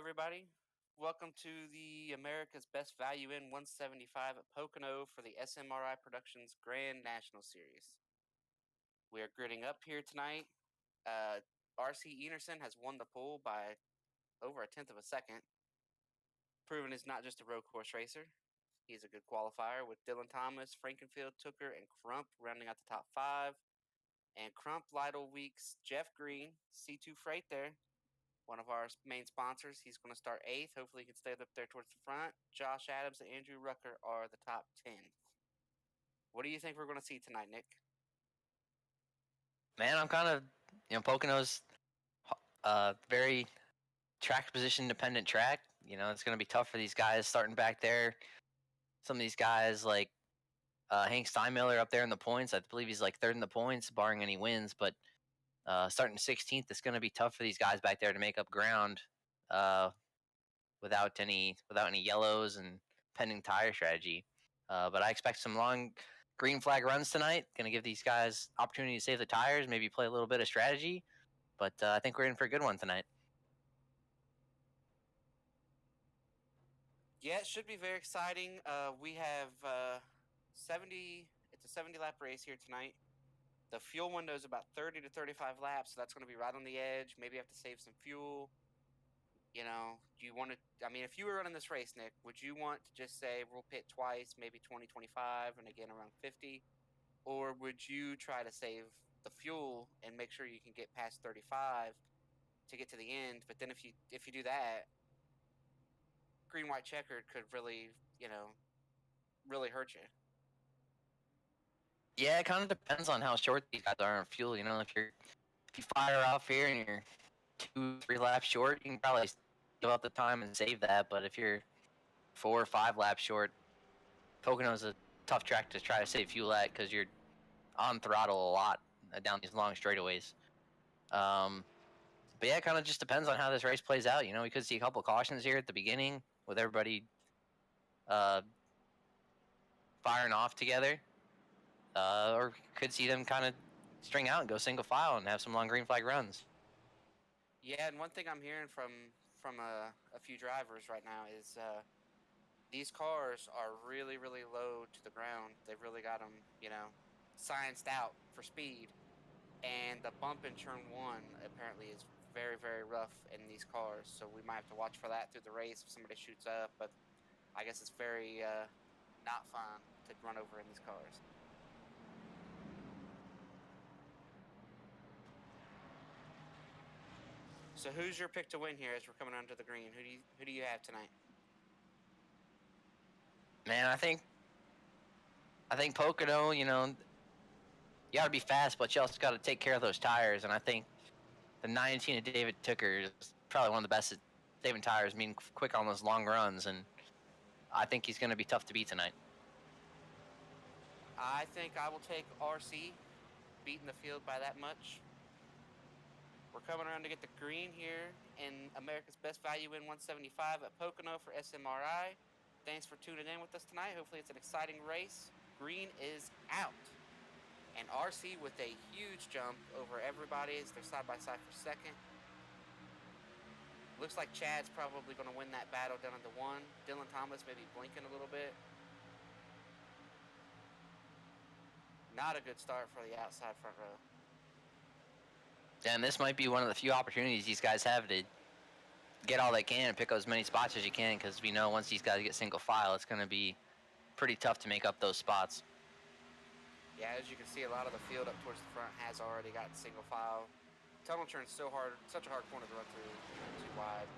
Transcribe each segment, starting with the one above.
everybody. Welcome to the America's Best Value in 175 at Pocono for the SMRI Productions Grand National Series. We are gritting up here tonight. RC Enerson has won the pool by over a tenth of a second, proving he's not just a road course racer. He's a good qualifier with Dylan Thomas, Frankenfield, Tooker, and Crump rounding out the top five. And Crump Lytle Weeks, Jeff Green, C2 Freight there, one of our main sponsors. He's going to start eighth. Hopefully, he can stay up there towards the front. Josh Adams and Andrew Rucker are the top 10. What do you think we're going to see tonight, Nick? Man, I'm kind of, Pocono's very track position dependent track. It's going to be tough for these guys starting back there. Some of these guys like Hank Steinmiller up there in the points. I believe he's like third in the points, barring any wins. But starting 16th, it's going to be tough for these guys back there to make up ground without any yellows and pending tire strategy. But I expect some long green flag runs tonight. Going to give these guys opportunity to save the tires, maybe play a little bit of strategy. But I think we're in for a good one tonight. Yeah, it should be very exciting. We have 70. It's a 70 lap race here tonight. The fuel window is about 30 to 35 laps, so that's going to be right on the edge. Maybe you have to save some fuel. Do you want to? I mean, if you were running this race, Nick, would you want to just say we'll pit twice, maybe 20, 25, and again around 50? Or would you try to save the fuel and make sure you can get past 35 to get to the end? But then if you do that, green white checkered could really really hurt you. Yeah, it kind of depends on how short these guys are on fuel. If you fire off here and you're 2-3 laps short, you can probably give up the time and save that. But if you're 4 or 5 laps short, Pocono's a tough track to try to save fuel at because you're on throttle a lot down these long straightaways. But yeah, it kind of just depends on how this race plays out. We could see a couple cautions here at the beginning with everybody firing off together, or could see them kind of string out and go single file and have some long green flag runs. Yeah, and one thing I'm hearing from a few drivers right now is these cars are really, really low to the ground. They've really got them, scienced out for speed. And the bump in turn one apparently is very, very rough in these cars. So we might have to watch for that through the race if somebody shoots up. But I guess it's very not fun to run over in these cars. So who's your pick to win here as we're coming onto the green? Who do you have tonight? Man, I think Pocono, you got to be fast, but you also got to take care of those tires. And I think the 19 of David Tooker is probably one of the best at saving tires, being quick on those long runs. And I think he's going to be tough to beat tonight. I think I will take RC, beating the field by that much. We're coming around to get the green here in America's Best Value in 175 at Pocono for SMRI. Thanks for tuning in with us tonight. Hopefully it's an exciting race. Green is out. And RC with a huge jump over everybody as they're side by side for second. Looks like Chad's probably going to win that battle down into one. Dylan Thomas maybe blinking a little bit. Not a good start for the outside front row. And this might be one of the few opportunities these guys have to get all they can and pick up as many spots as you can, because we know once these guys get single file, it's going to be pretty tough to make up those spots. Yeah, as you can see, a lot of the field up towards the front has already gotten single file. Tunnel turn's so hard, such a hard corner to run through, too wide.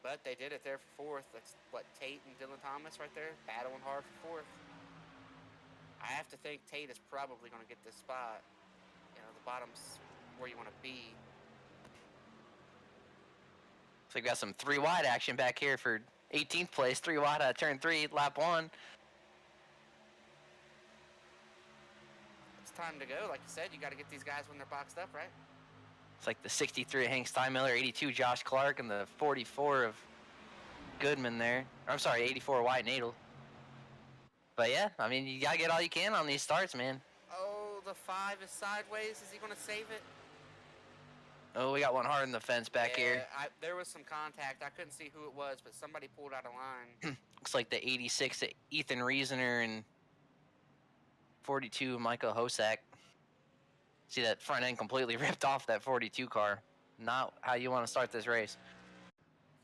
But they did it there for fourth. That's what, Tate and Dylan Thomas right there, battling hard for fourth. I have to think Tate is probably going to get this spot. The bottom's where you want to be. So we've got some 3 wide action back here for 18th place. 3 wide out of turn 3, lap 1. It's time to go. Like you said, you got to get these guys when they're boxed up, right? It's like the 63 of Hank Steinmiller, 82 Josh Clark, and the 44 of Goodman there. I'm sorry, 84 White Nadel. But yeah, I mean, you got to get all you can on these starts, man. Oh, the 5 is sideways. Is he going to save it? Oh, we got one hard in the fence back here. There was some contact. I couldn't see who it was, but somebody pulled out of line. Looks like the 86 Ethan Reasoner and 42 Michael Hosak. See that front end completely ripped off that 42 car. Not how you want to start this race.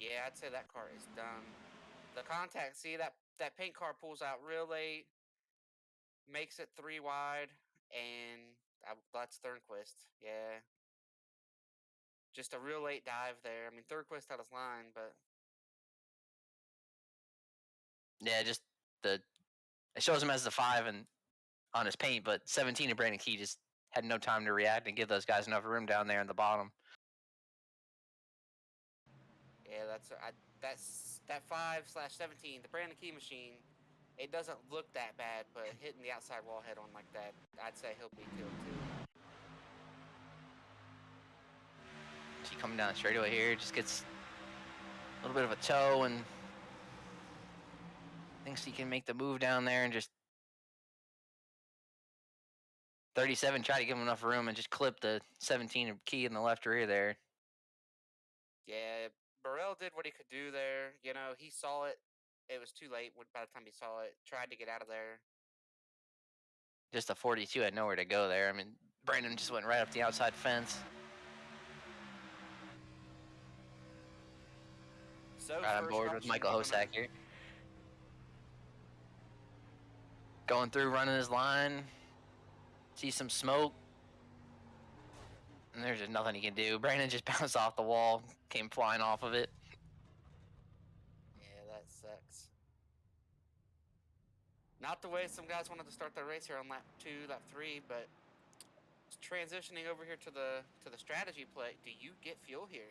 Yeah, I'd say that car is done. The contact, see that paint car pulls out real late, makes it 3 wide, and that's Thornquist. Yeah. Just a real late dive there. I mean, Thornquist had his line, but yeah, just it shows him as the 5 and on his paint, but 17 and Brandon Key just had no time to react and give those guys enough room down there in the bottom. yeah, that's that 5/17, the Brandon Key machine. It doesn't look that bad, but hitting the outside wall head on like that, I'd say he'll be killed too. He coming down the straightaway here, just gets a little bit of a toe and thinks he can make the move down there and just 37 try to give him enough room and just clip the 17 Key in the left rear there. Yeah, Burrell did what he could do there. You know, he saw it. It was too late by the time he saw it. Tried to get out of there. Just a 42 had nowhere to go there. I mean, Brandon just went right up the outside fence. So right on board with Michael Hosak here. Going through, running his line. See some smoke. And there's just nothing he can do. Brandon just bounced off the wall, came flying off of it. Yeah, that sucks. Not the way some guys wanted to start their race here on lap 2, lap 3, but transitioning over here to the strategy play. Do you get fuel here?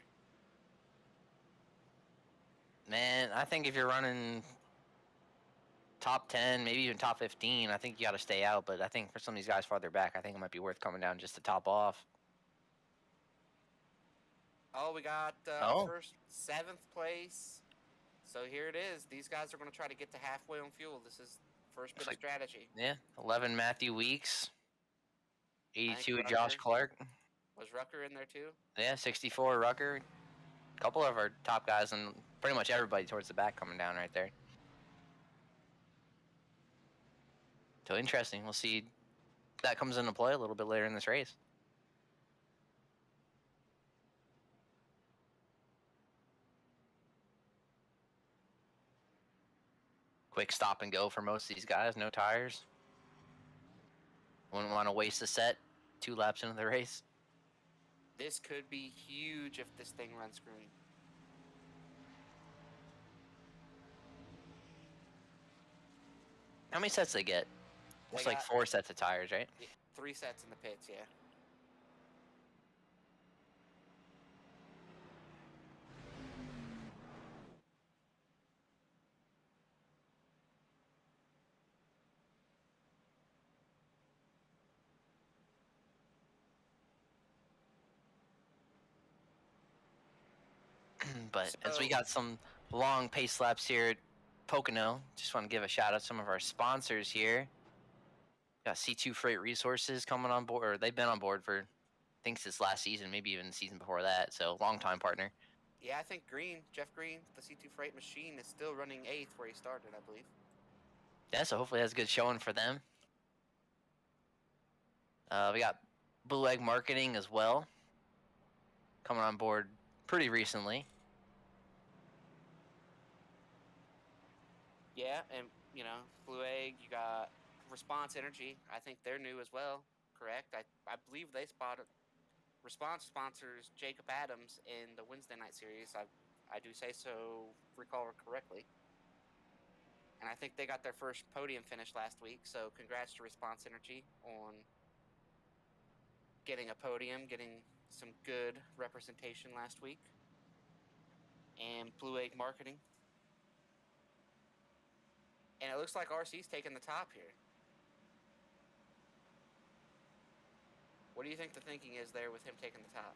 Man, I think if you're running top 10, maybe even top 15, I think you got to stay out. But I think for some of these guys farther back, I think it might be worth coming down just to top off. Oh, we got our first 7th place. So here it is. These guys are going to try to get to halfway on fuel. This is first bit of strategy. Yeah, 11 Matthew Weeks, 82 Josh Clark. Was Rucker in there too? Yeah, 64 Rucker. A couple of our top guys and pretty much everybody towards the back coming down right there. So interesting. We'll see if that comes into play a little bit later in this race. Quick stop and go for most of these guys. No tires. Wouldn't want to waste a set 2 laps into the race. This could be huge if this thing runs green. How many sets they get? It's like 4 sets of tires, right? 3 sets in the pits, yeah. But as we got some long pace laps here at Pocono, just want to give a shout out to some of our sponsors here. Got C2 Freight Resources coming on board, or they've been on board for, I think since last season, maybe even the season before that. So long time partner. Yeah, I think Jeff Green, the C2 Freight machine, is still running 8th where he started, I believe. Yeah, so hopefully that's a good showing for them. We got Blue Egg Marketing as well, coming on board pretty recently. Yeah, and you know, Blue Egg, you got Response Energy. I think they're new as well, correct? I believe they spotted Response sponsors Jacob Adams in the Wednesday night series. I do say so, recall correctly. And I think they got their first podium finish last week, so congrats to Response Energy on getting a podium, getting some good representation last week. And Blue Egg Marketing. And it looks like RC's taking the top here. What do you think the thinking is there with him taking the top?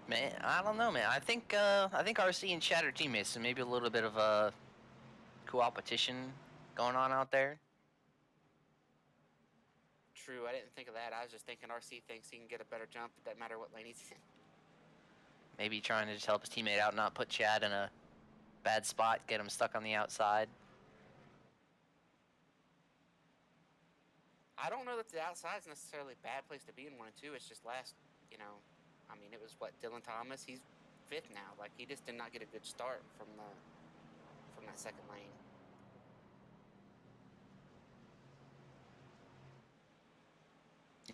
Man, I don't know, man. I think RC and Chad are teammates, so maybe a little bit of a competition going on out there. true. I didn't think of that. I was just thinking RC thinks he can get a better jump. It doesn't matter what lane he's in. Maybe trying to just help his teammate out, not put Chad in a bad spot, get him stuck on the outside. I don't know that the outside is necessarily a bad place to be in 1 and 2. It's just last, you know, I mean, it was what, Dylan Thomas? He's 5th now. Like, he just did not get a good start from that second lane.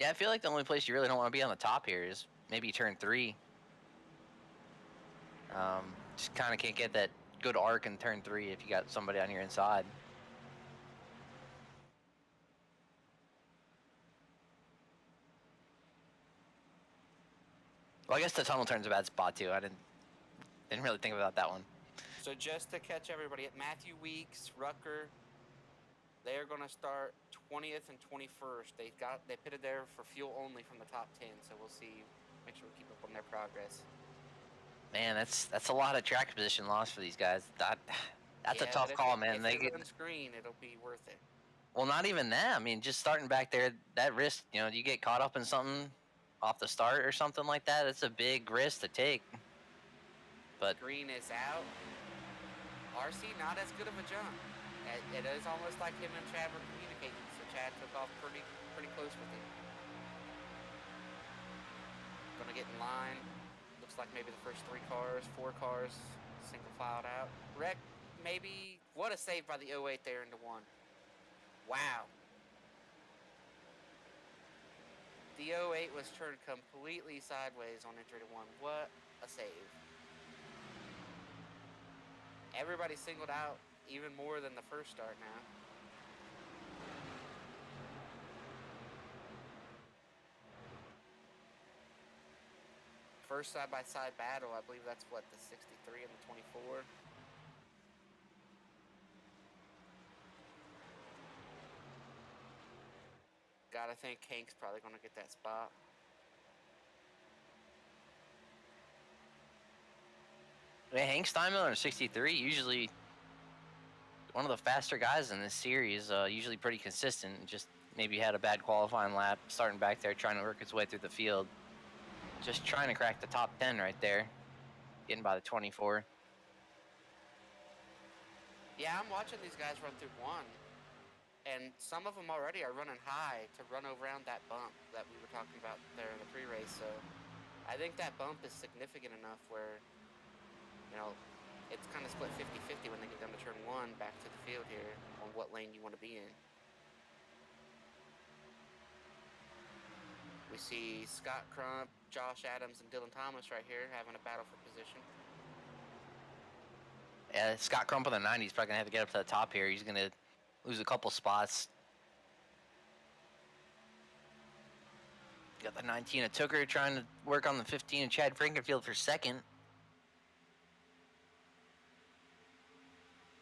Yeah, I feel like the only place you really don't want to be on the top here is maybe turn 3. Just kind of can't get that good arc in turn 3 if you got somebody on your inside. Well, I guess the tunnel turn's a bad spot too. I didn't really think about that one. So just to catch everybody, at Matthew Weeks, Rucker, they're going to start 20th and 21st. They pitted there for fuel only from the top 10. So we'll see. Make sure we keep up on their progress. Man, that's a lot of track position loss for these guys. That's a tough call, man. If they get on screen, it'll be worth it. Well, not even that. I mean, just starting back there, that risk, you know, you get caught up in something off the start or something like that. It's a big risk to take. But Green is out. RC not as good of a jump. It is almost like him and Chad were communicating. So Chad took off pretty close with him. Gonna get in line. Looks like maybe the first 4 cars, single filed out. Wreck, maybe. What a save by the 08 there into 1. Wow. The 08 was turned completely sideways on entry to 1. What a save. Everybody singled out even more than the first start now. First side-by-side battle, I believe that's what, the 63 and the 24. Gotta think Hank's probably gonna get that spot. Yeah, Hank Steinmiller in 63, usually one of the faster guys in this series, usually pretty consistent. Just maybe had a bad qualifying lap, starting back there, trying to work his way through the field. Just trying to crack the top 10 right there, getting by the 24. Yeah, I'm watching these guys run through 1, and some of them already are running high to run around that bump that we were talking about there in the pre-race. So I think that bump is significant enough where, you know, it's kind of split 50-50 when they get down to turn 1 back to the field here on what lane you want to be in. We see Scott Crump, Josh Adams, and Dylan Thomas right here having a battle for position. Yeah, Scott Crump on the 90 is probably going to have to get up to the top here. He's going to lose a couple spots. Got the 19 of Tooker trying to work on the 15 of Chad Frankenfield for second.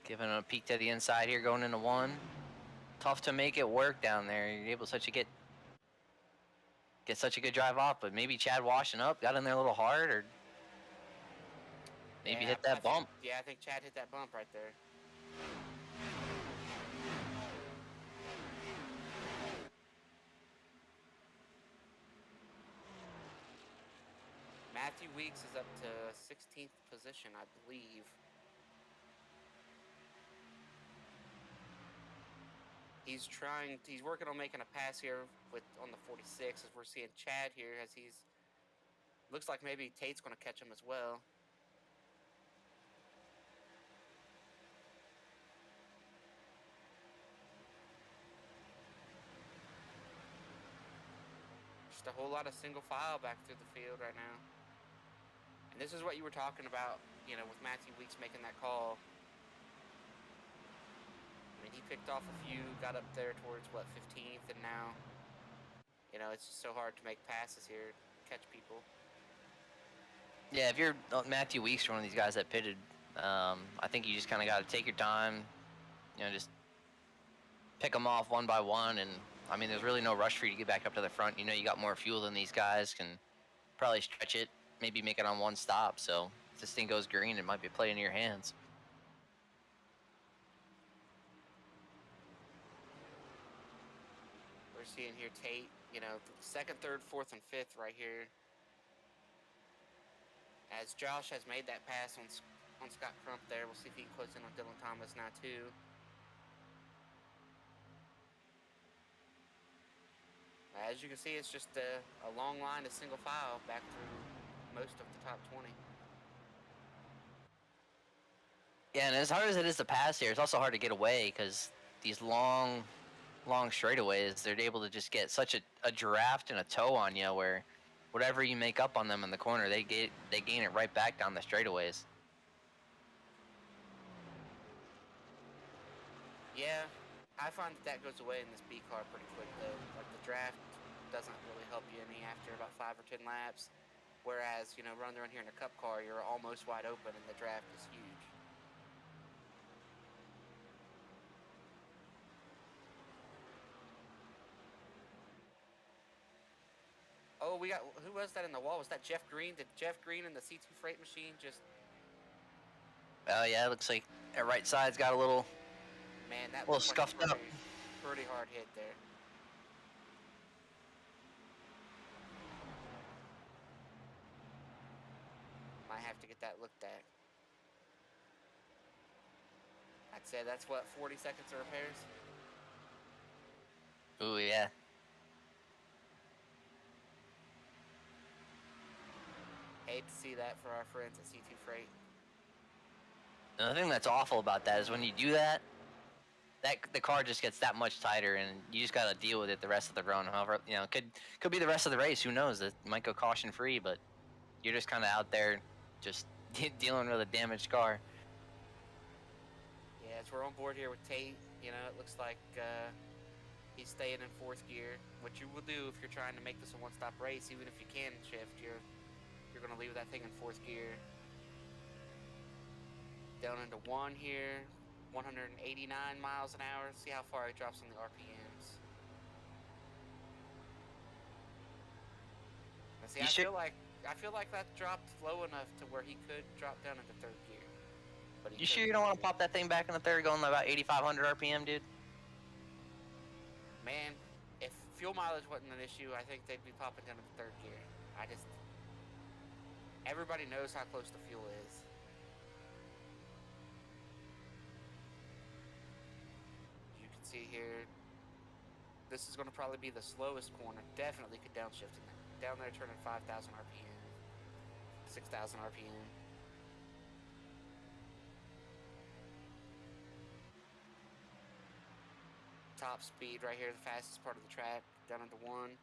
Giving him a peek to the inside here, going into 1. Tough to make it work down there. You're able to get such a good drive off, but maybe Chad washing up, got in there a little hard, or maybe hit that bump. I think Chad hit that bump right there. Matthew Weeks is up to 16th position, I believe. He's working on making a pass here on the 46 as we're seeing Chad here as looks like maybe Tate's going to catch him as well. Just a whole lot of single file back through the field right now. And this is what you were talking about, you know, with Matthew Weeks making that call. I mean, he picked off a few, got up there towards, 15th, and now, you know, it's just so hard to make passes here, catch people. Yeah, if you're Matthew Weeks, one of these guys that pitted, I think you just kind of got to take your time, you know, just pick them off one by one. And, I mean, there's really no rush for you to get back up to the front. You know, you got more fuel than these guys, can probably stretch it, maybe make it on 1 stop. So if this thing goes green, it might be playing in your hands. We're seeing here Tate, second, third, fourth, and fifth right here. As Josh has made that pass on Scott Crump there. We'll see if he can close in on Dylan Thomas now too. As you can see, it's just a long line of single file back through most of the top 20. Yeah, and as hard as it is to pass here, it's also hard to get away because these long straightaways, they're able to just get such a draft and a toe on you where whatever you make up on them in the corner, they gain it right back down the straightaways. Yeah, I find that goes away in this B car pretty quick though. Like the draft doesn't really help you any after about 5 or 10 laps. Whereas, running around here in a cup car, you're almost wide open and the draft is huge. Oh, who was that in the wall? Was that Jeff Green? Did Jeff Green and the C2 Freight machine just... Oh, yeah, it looks like that right side's got a little... Man, that little looks scuffed like up. Pretty hard hit there. Might have to get that looked at. I'd say that's what, 40 seconds of repairs? Ooh, yeah. Hate to see that for our friends at C2 Freight. And the thing that's awful about that is when you do that, the car just gets that much tighter, and you just got to deal with it the rest of the run. However, could be the rest of the race. Who knows? It might go caution free, but you're just kind of out there just dealing with a damaged car. Yeah, as we're on board here with Tate, it looks like he's staying in fourth gear. What you will do if you're trying to make this a one-stop race, even if you can shift, you're going to leave that thing in fourth gear. Down into one here, 189 miles an hour. See how far it drops on the RPMs. Now see, I feel like that dropped low enough to where he could drop down into third gear. But you sure you don't want to pop that thing back in the third going about 8,500 RPM, dude? Man, if fuel mileage wasn't an issue, I think they'd be popping down into third gear. Everybody knows how close the fuel is. You can see here, this is going to probably be the slowest corner. Definitely could downshift in there. Down there turning 5,000 RPM, 6,000 RPM. Top speed right here, the fastest part of the track, down into one.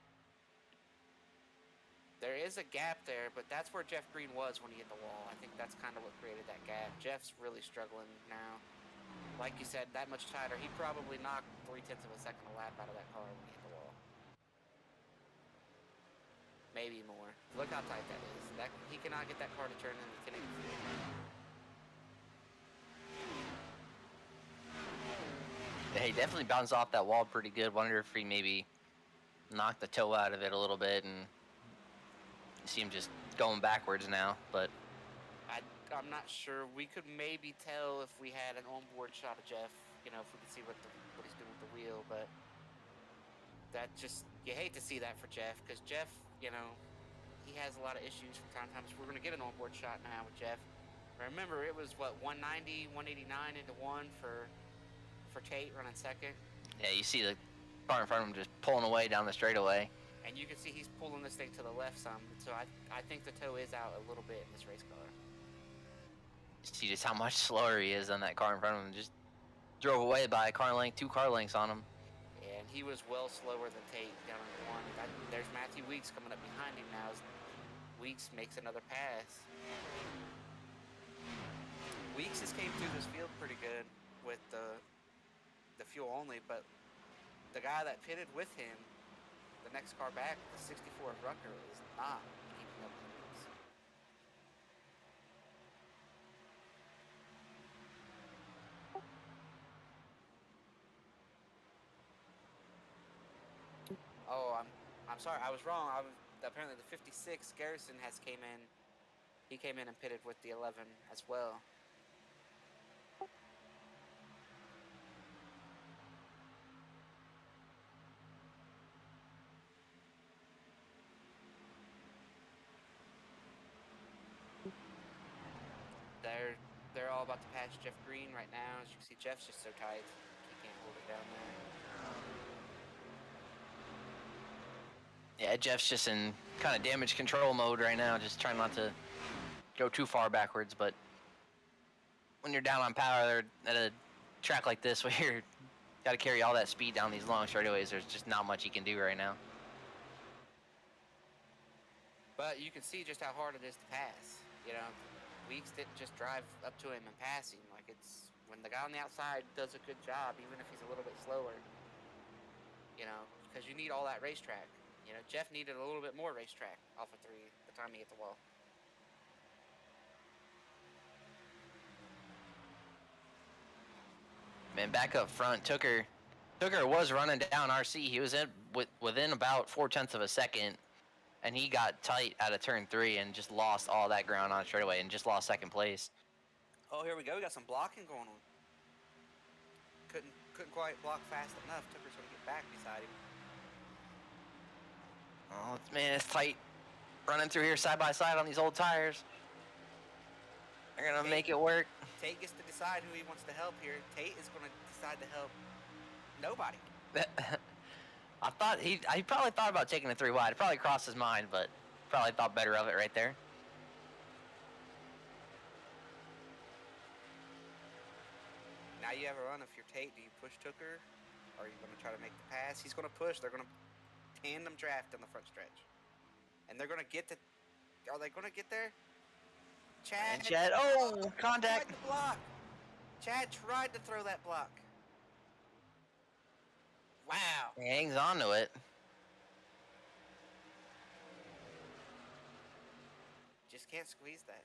There is a gap there, but that's where Jeff Green was when he hit the wall. I think that's kind of what created that gap. Jeff's really struggling now. Like you said, that much tighter. He probably knocked 0.3 of a second a lap out of that car when he hit the wall. Maybe more. Look how tight that is. He cannot get that car to turn into 1080. Yeah, he definitely bounced off that wall pretty good. Wonder if he maybe knocked the toe out of it a little bit, and you see him just going backwards now. But I'm not sure. We could maybe tell if we had an onboard shot of Jeff. If we could see what he's doing with the wheel, but you hate to see that for Jeff, because Jeff, he has a lot of issues from time to time. So we're going to get an onboard shot now with Jeff. Remember, it was, 190, 189 into one for Tate running second. Yeah, you see the car in front of him just pulling away down the straightaway. And you can see he's pulling this thing to the left some. So I think the toe is out a little bit in this race car. See just how much slower he is on that car in front of him. Just drove away by a car length, 2 car lengths on him. Yeah, and he was well slower than Tate down into one. There's Matthew Weeks coming up behind him now. Weeks makes another pass. Weeks has came through this field pretty good with the fuel only, but the guy that pitted with him, the next car back, the 64 Rucker, is not keeping up with Weeks. Oh, I'm sorry, I was wrong. Apparently the 56 Garrison came in. He came in and pitted with the 11 as well. They're all about to pass Jeff Green right now. As you can see, Jeff's just so tight. He can't hold it down there. Yeah, Jeff's just in kind of damage control mode right now, just trying not to go too far backwards. But when you're down on power at a track like this, where you're got to carry all that speed down these long straightaways, there's just not much you can do right now. But you can see just how hard it is to pass. You know, Weeks didn't just drive up to him and pass him. Like, it's when the guy on the outside does a good job, even if he's a little bit slower. You know, because you need all that racetrack. You know, Jeff needed a little bit more racetrack off of 3 the time he hit the wall. Man, back up front, Tooker was running down RC. He was within about 0.4 of a second, and he got tight out of turn 3 and just lost all that ground on straightaway and just lost second place. Oh, here we go. We got some blocking going on. Couldn't quite block fast enough. Tooker's going to get back beside him. Oh, man, it's tight. Running through here side by side on these old tires. They're going to make it work. Tate gets to decide who he wants to help here. Tate is going to decide to help nobody. I thought he probably thought about taking the 3 wide. It probably crossed his mind, but probably thought better of it right there. Now you have a run. If you're Tate, do you push Tooker? Or are you going to try to make the pass? He's going to push. They're going to tandem draft in the front stretch. And they're going to get to... Are they going to get there? Chad... Oh, contact. Tried to block. Chad tried to throw that block. Wow. He hangs on to it. Just can't squeeze that.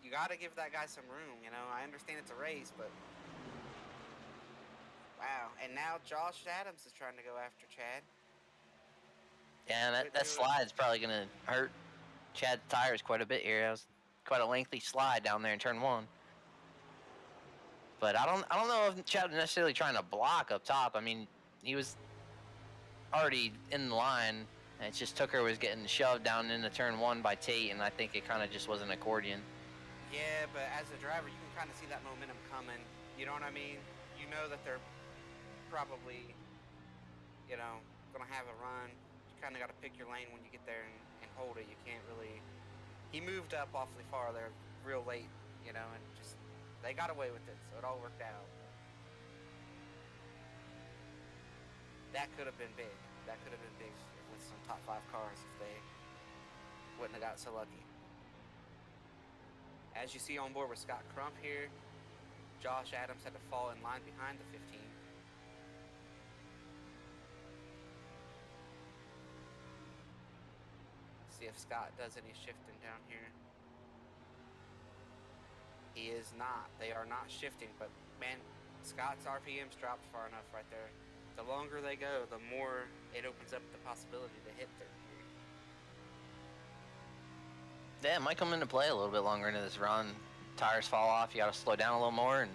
You got to give that guy some room, you know. I understand it's a race, but... Wow. And now Josh Adams is trying to go after Chad. Yeah, that slide's probably going to hurt Chad's tires quite a bit here. That was quite a lengthy slide down there in turn 1. But I don't know if Chad was necessarily trying to block up top. I mean, he was already in the line. And it just Tooker was getting shoved down into turn 1 by Tate, and I think it kind of just was an accordion. Yeah, but as a driver, you can kind of see that momentum coming. You know what I mean? You know that they're probably, you know, going to have a run. You kind of got to pick your lane when you get there and hold it. You can't really... He moved up awfully far there real late, you know, and just... They got away with it, so it all worked out. That could have been big. That could have been big with some top 5 cars if they wouldn't have got so lucky. As you see on board with Scott Crump here, Josh Adams had to fall in line behind the 15. See if Scott does any shifting down here. He is not. They are not shifting, but man, Scott's RPMs dropped far enough right there. The longer they go, the more it opens up the possibility to hit 33. Yeah, it might come into play a little bit longer into this run. Tires fall off, you got to slow down a little more. And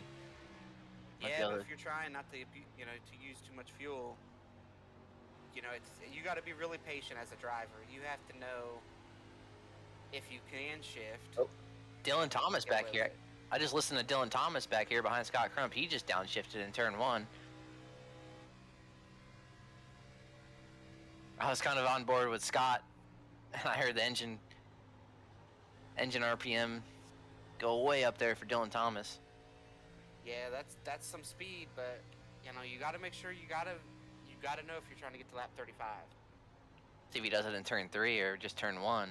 yeah, but if you're trying not to, you know, to use too much fuel, you know, you got to be really patient as a driver. You have to know if you can shift. Oh, Dylan Thomas back here. I just listened to Dylan Thomas back here behind Scott Crump. He just downshifted in turn 1. I was kind of on board with Scott, and I heard the engine RPM go way up there for Dylan Thomas. Yeah, that's some speed, but you know, you got to make sure you got to know if you're trying to get to lap 35. See if he does it in turn 3 or just turn 1.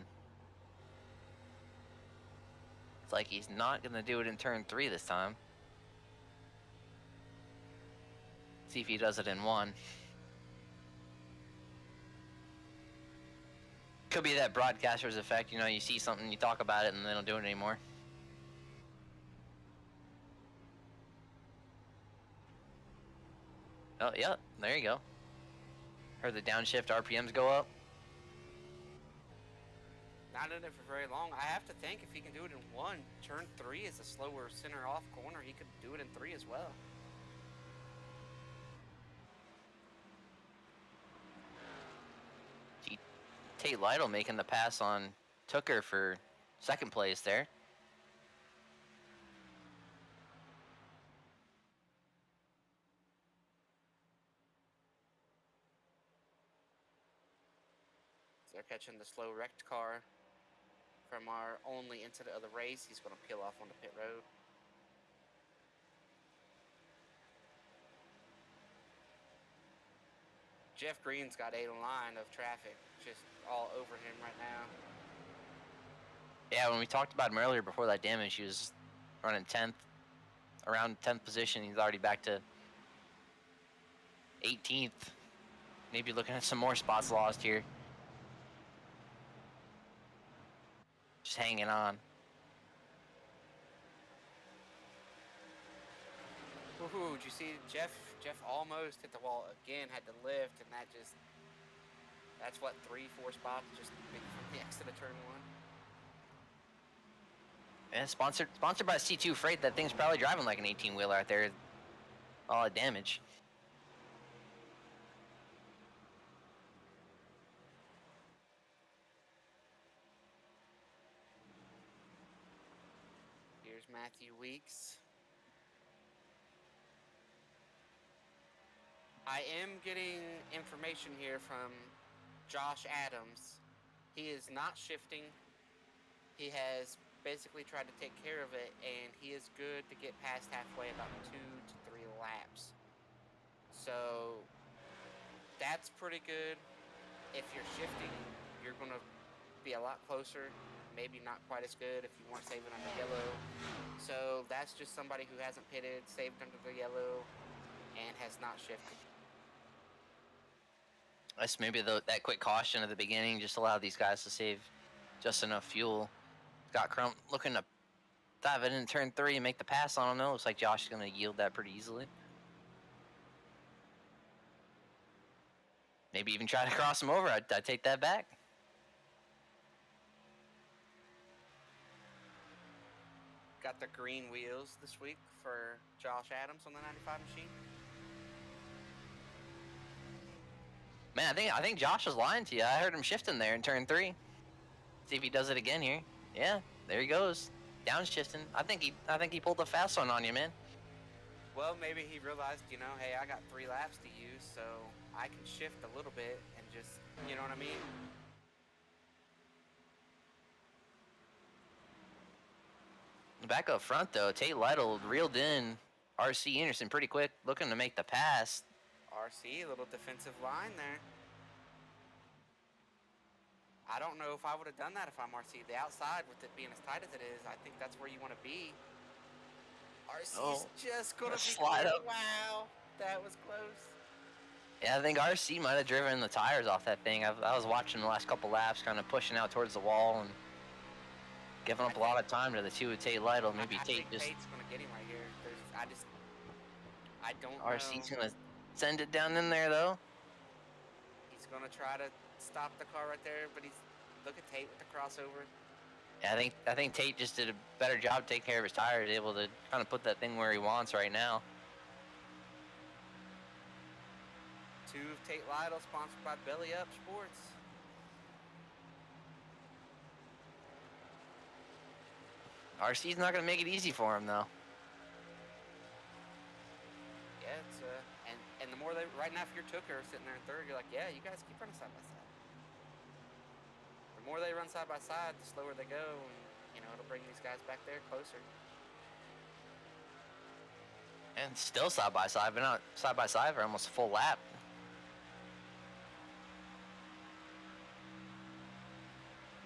It's like he's not going to do it in turn 3 this time. See if he does it in 1. Could be that broadcaster's effect, you know, you see something, you talk about it, and they don't do it anymore. Oh, yeah, there you go. Heard the downshift RPMs go up. Not in it for very long. I have to think if he can do it in 1, turn 3 is a slower center off corner. He could do it in 3 as well. Tate Lytle making the pass on Tooker for second place there. They're catching the slow wrecked car from our only incident of the race. He's going to peel off on the pit road. Jeff Green's got a line of traffic just all over him right now. Yeah, when we talked about him earlier before that damage, he was running 10th, around 10th position. He's already back to 18th. Maybe looking at some more spots lost here. Just hanging on. Woohoo, did you see Jeff almost hit the wall again, had to lift, and that's what, 3-4 spots just from the exit of turn 1. And sponsored by C2 Freight. That thing's probably driving like an 18-wheeler out there. All the damage. Here's Matthew Weeks. I am getting information here from Josh Adams. He is not shifting. He has basically tried to take care of it, and he is good to get past halfway about 2 to 3 laps. So that's pretty good. If you're shifting, you're going to be a lot closer. Maybe not quite as good if you weren't saving under yellow. So that's just somebody who hasn't pitted, saved under the yellow, and has not shifted. That's maybe that quick caution at the beginning just allowed these guys to save just enough fuel. Scott Crump looking to dive it in turn 3 and make the pass on him though. Looks like Josh is going to yield that pretty easily. Maybe even try to cross him over. I'd take that back. Got the green wheels this week for Josh Adams on the 95 machine. Man, I think Josh was lying to you. I heard him shifting there in turn 3. See if he does it again here. Yeah, there he goes. Downshifting. I think he pulled the fast one on you, man. Well, maybe he realized, hey, I got 3 laps to use, so I can shift a little bit and just, you know what I mean? Back up front, though, Tate Lytle reeled in RC Anderson pretty quick, looking to make the pass. RC, a little defensive line there. I don't know if I would have done that if I'm RC. The outside, with it being as tight as it is, I think that's where you want to be. RC's just going to be slide up. Wow, that was close. Yeah, I think RC might have driven the tires off that thing. I was watching the last couple laps, kind of pushing out towards the wall and giving up a lot of time to the two with Tate Lytle. Maybe Tate just... Tate's going to get him right here. I don't know. RC's going to send it down in there, though. He's going to try to stop the car right there, but look at Tate with the crossover. Yeah, I think Tate just did a better job taking care of his tires, able to kind of put that thing where he wants right now. 2 of Tate Lytle, sponsored by Belly Up Sports. RC's not going to make it easy for him, though. Yeah, it's and the more right now, if you're Tooker sitting there in third, you're like, yeah, you guys keep running side by side. The more they run side by side, the slower they go, and it'll bring these guys back there closer. And still side by side, but not side by side for almost a full lap.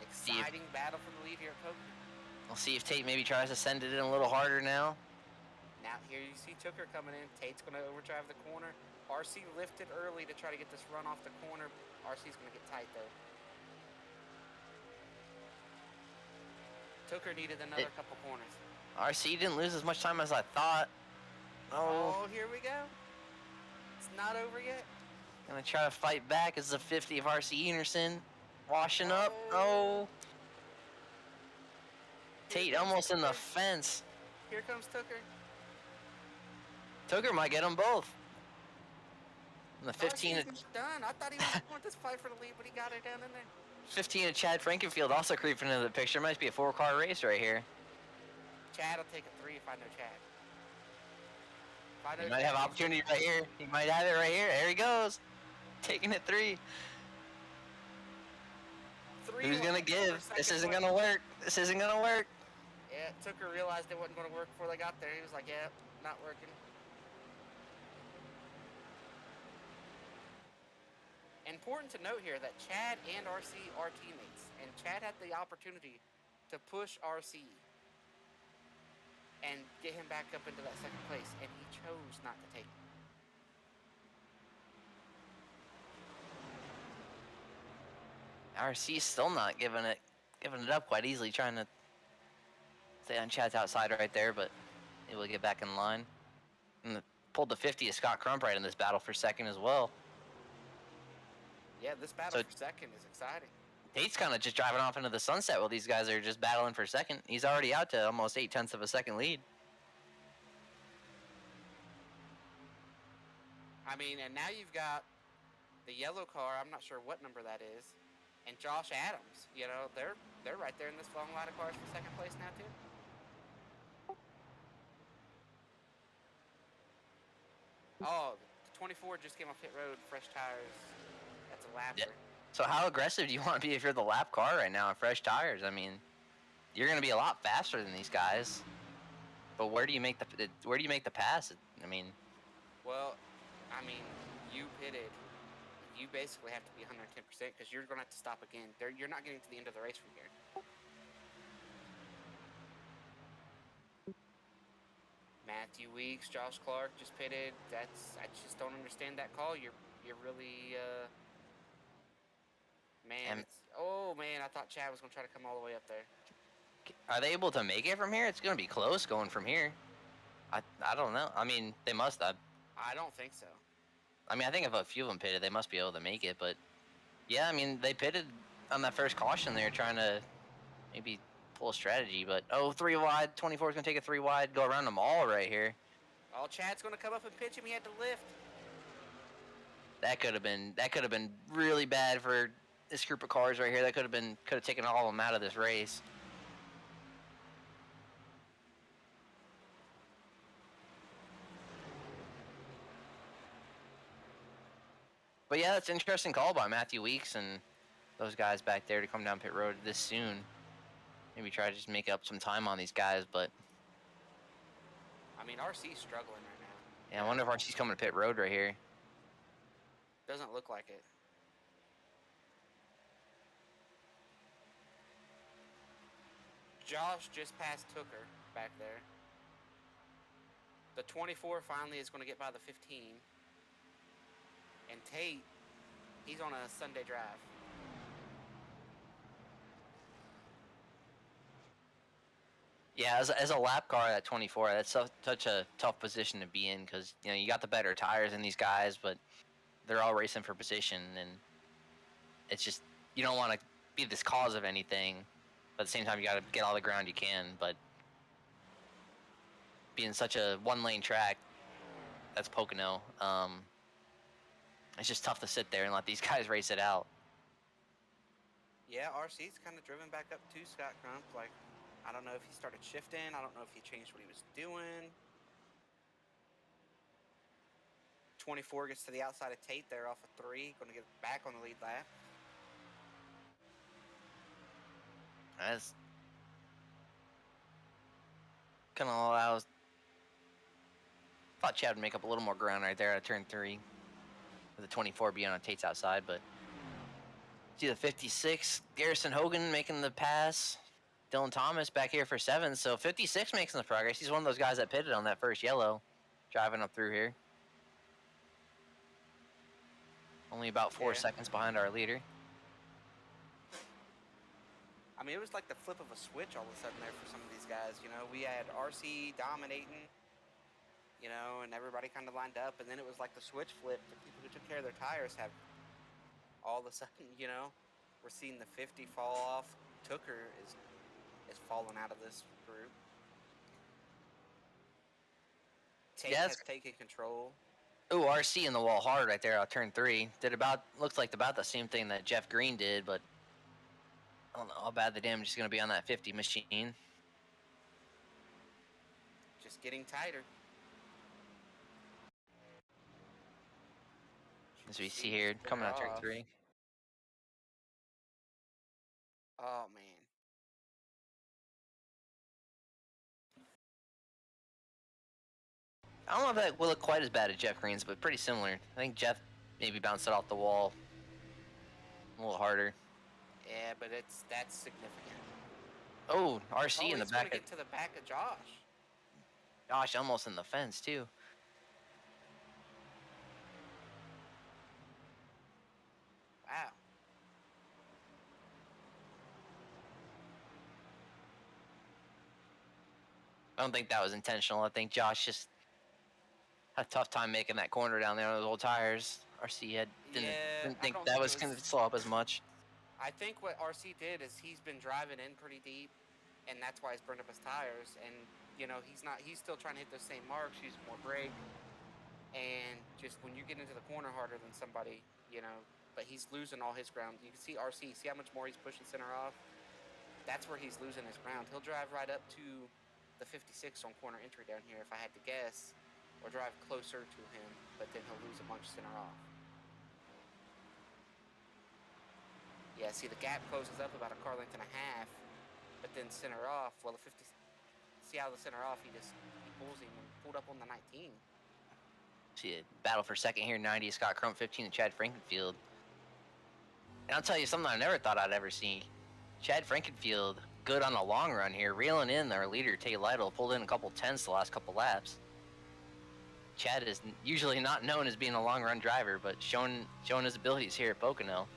Exciting battle for the lead here at Pocono. We'll see if Tate maybe tries to send it in a little harder now. Now here you see Tooker coming in. Tate's going to overdrive the corner. RC lifted early to try to get this run off the corner. RC's going to get tight though. Tooker needed another couple corners. RC didn't lose as much time as I thought. Oh, here we go. It's not over yet. Gonna try to fight back as the 50 of RC Anderson. Washing up. Oh. Tate almost in the fence. Here comes Tooker. Tooker might get them both. And the 15. RC's done. I thought he was going this fight for the lead, but he got it down in there. 15 of Chad Frankenfield also creeping into the picture. Might be a 4-car race right here. Chad will take a 3 if I know Chad. If I know He might Chad, have opportunity right here. He might have it right here. There he goes. Taking it 3. 3 Who's going to give? This isn't going to work. This isn't going to work. Yeah, Tucker realized it wasn't going to work before they got there. He was like, yeah, not working. Important to note here that Chad and RC are teammates, and Chad had the opportunity to push RC and get him back up into that second place, and he chose not to take it. RC's still not giving it up quite easily, trying to stay on Chad's outside right there, but able to get back in line. And pulled the 50 of Scott Crump right in this battle for second as well. Yeah, this battle for second is exciting. Tate's kind of just driving off into the sunset while these guys are just battling for second. He's already out to almost 0.8 of a second lead. I mean, and now you've got the yellow car, I'm not sure what number that is, and Josh Adams. You know, they're right there in this long line of cars for second place now too. Oh, the 24 just came off pit road, fresh tires. That's a lapper. Yeah. So how aggressive do you want to be if you're the lap car right now on fresh tires? I mean, you're going to be a lot faster than these guys. But where do you make the pass? I mean, well, I mean, you pitted. You basically have to be 110% because you're going to have to stop again. You're not getting to the end of the race from here. Matthew Weeks, Josh Clark just pitted. I just don't understand that call. You're really man. Oh man, I thought Chad was gonna try to come all the way up there. Are they able to make it from here? It's gonna be close going from here. I don't know. I mean, they must. I don't think so. I mean, I think if a few of them pitted, they must be able to make it. But yeah, I mean, they pitted on that first caution. They were trying to maybe pull a strategy, but 3 wide. 24 is gonna take a 3 wide, go around them all right here. Oh, Chad's gonna come up and pitch him. He had to lift. That could have been really bad for this group of cars right here. That could have taken all of them out of this race. But yeah, that's an interesting call by Matthew Weeks and those guys back there to come down pit road this soon. Maybe try to just make up some time on these guys, but I mean, RC's struggling right now. Yeah, I wonder if RC's coming to pit road right here. Doesn't look like it. Josh just passed Tucker back there. The 24 finally is going to get by the 15. And Tate, he's on a Sunday drive. Yeah, as a lap car at 24, that's such a tough position to be in because you got the better tires than these guys, but they're all racing for position, and it's just you don't want to be this cause of anything, but at the same time you got to get all the ground you can. But being such a one-lane track, that's Pocono. It's just tough to sit there and let these guys race it out. Yeah, RC's kind of driven back up to Scott Crump. Like, I don't know if he started shifting. I don't know if he changed what he was doing. 24 gets to the outside of Tate there off of 3. Going to get back on the lead lap. That's gonna allow. Thought Chad would make up a little more ground right there at turn 3. With the 24 being on Tate's outside, but see the 56, Garrison Hogan making the pass. Dylan Thomas back here for 7, so 56 making the progress. He's one of those guys that pitted on that first yellow, driving up through here. Only about 4 seconds behind our leader. I mean, it was like the flip of a switch all of a sudden there for some of these guys. We had RC dominating, and everybody kind of lined up, and then it was like the switch flip. The people who took care of their tires have all of a sudden, we're seeing the 50 fall off. Tucker is falling out of this group. Tate has taken control. Ooh, RC in the wall hard right there on turn 3. Looks like about the same thing that Jeff Green did, but I don't know how bad the damage is going to be on that 50 machine. Just getting tighter. As we see here, coming out turn 3. Oh, man. I don't know if that will look quite as bad as Jeff Green's, but pretty similar. I think Jeff maybe bounced it off the wall a little harder. Yeah, but that's significant. Oh, RC in the back. He's going to get to the back of Josh. Josh almost in the fence, too. Wow. I don't think that was intentional. I think Josh just had a tough time making that corner down there on those old tires. RC didn't think that was going to slow up as much. I think what RC did is he's been driving in pretty deep, and that's why he's burned up his tires. And you know, he's still trying to hit those same marks, use more brake, and just when you get into the corner harder than somebody, you know, but he's losing all his ground. You can see RC, see how much more he's pushing center off. That's where he's losing his ground. He'll drive right up to the 56 on corner entry down here, if I had to guess, or drive closer to him, but then he'll lose a bunch center off. Yeah, see, the gap closes up about a car length and a half, but then center off, well, the 50, see how the center off, he pulls him and pulled up on the 19. See a battle for second here, 90, Scott Crump, 15 to Chad Frankenfield. And I'll tell you something I never thought I'd ever see. Chad Frankenfield, good on the long run here, reeling in our leader, Tay Lytle, pulled in a couple tenths the last couple laps. Chad is usually not known as being a long run driver, but showing his abilities here at Pocono.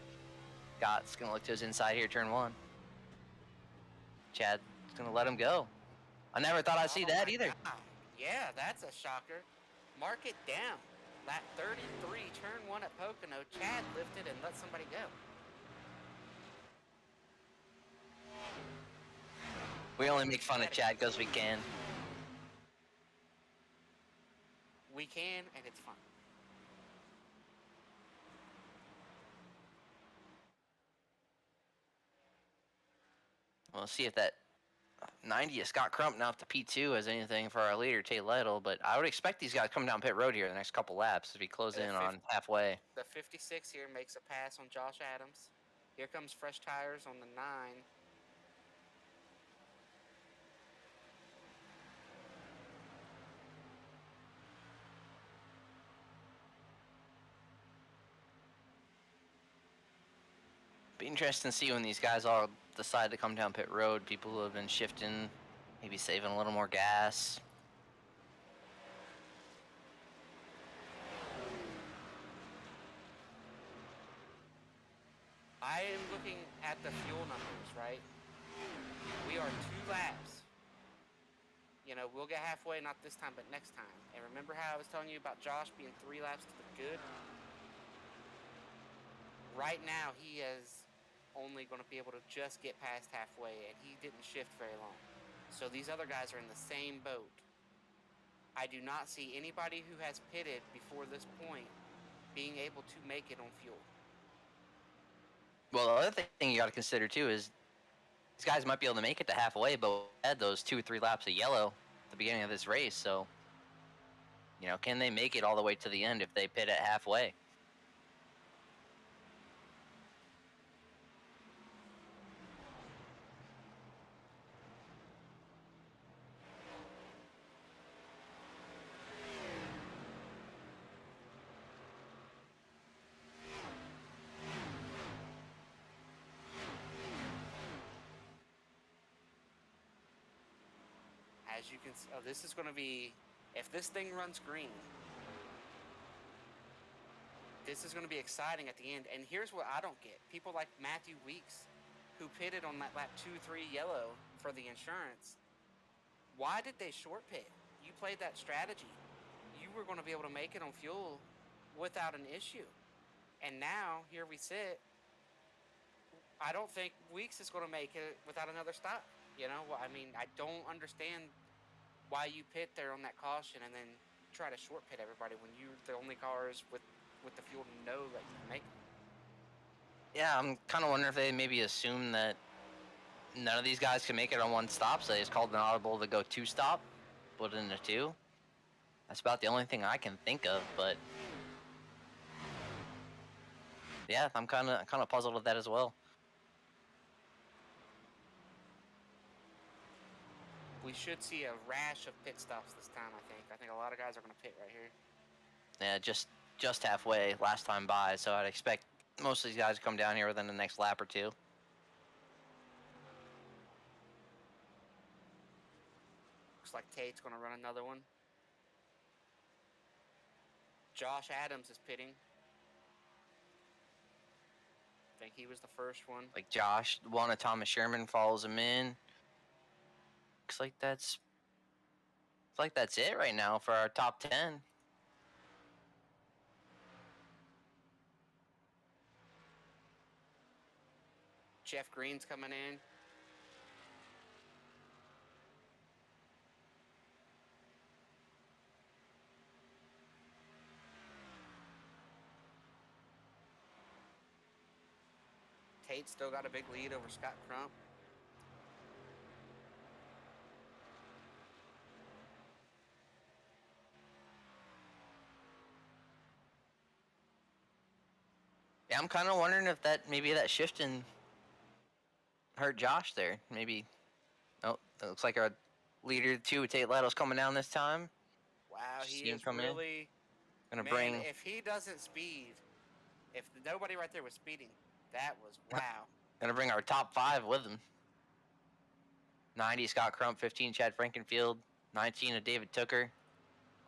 Scott's going to look to his inside here, turn 1. Chad's going to let him go. I never thought I'd see that either. God. Yeah, that's a shocker. Mark it down. Lap 33, turn 1 at Pocono. Chad lifted and let somebody go. We only make fun of Chad because we can. We can, and it's fun. We'll see if that 90 of Scott Crump now up to P2 has anything for our leader, Tay Lytle, but I would expect these guys coming down pit road here the next couple laps as we close in on halfway. The 56 here makes a pass on Josh Adams. Here comes fresh tires on the 9. Be interesting to see when these guys all decide to come down pit road. People who have been shifting, maybe saving a little more gas. I am looking at the fuel numbers, right? We are 2 laps. You know, we'll get halfway, not this time, but next time. And remember how I was telling you about Josh being 3 laps to the good? Right now, he is only going to be able to just get past halfway, and he didn't shift very long. So these other guys are in the same boat. I do not see anybody who has pitted before this point being able to make it on fuel. Well, the other thing you got to consider too is these guys might be able to make it to halfway, but had those 2 or 3 laps of yellow at the beginning of this race. So, you know, can they make it all the way to the end if they pit at halfway? As you can see, this is going to be, if this thing runs green, this is going to be exciting at the end. And here's what I don't get. People like Matthew Weeks, who pitted on that lap 2-3 yellow for the insurance, why did they short pit? You played that strategy. You were going to be able to make it on fuel without an issue. And now, here we sit, I don't think Weeks is going to make it without another stop. You know, I mean, I don't understand why you pit there on that caution and then try to short pit everybody when you're the only cars with the fuel to know that you can make it. Yeah, I'm kind of wondering if they maybe assume that none of these guys can make it on one stop, so they just called an audible to go two stop, put it in a two. That's about the only thing I can think of, but yeah, I'm kind of puzzled with that as well. We should see a rash of pit stops this time, I think. I think a lot of guys are going to pit right here. Yeah, just halfway last time by, so I'd expect most of these guys to come down here within the next lap or two. Looks like Tate's going to run another one. Josh Adams is pitting. I think he was the first one. Like Josh, one of Thomas Sherman follows him in. Looks like that's it right now for our top 10. Jeff Green's coming in. Tate still got a big lead over Scott Crump. Yeah, I'm kind of wondering if maybe that shifting hurt Josh there. Maybe. Oh, it looks like our leader two, Tate Leto's coming down this time. Wow, he See him is come really. Gonna Man, bring. if he doesn't speed, if nobody right there was speeding, that was wow. Gonna bring our top 5 with him. 90 Scott Crump, 15 Chad Frankenfield, 19 of David Tooker,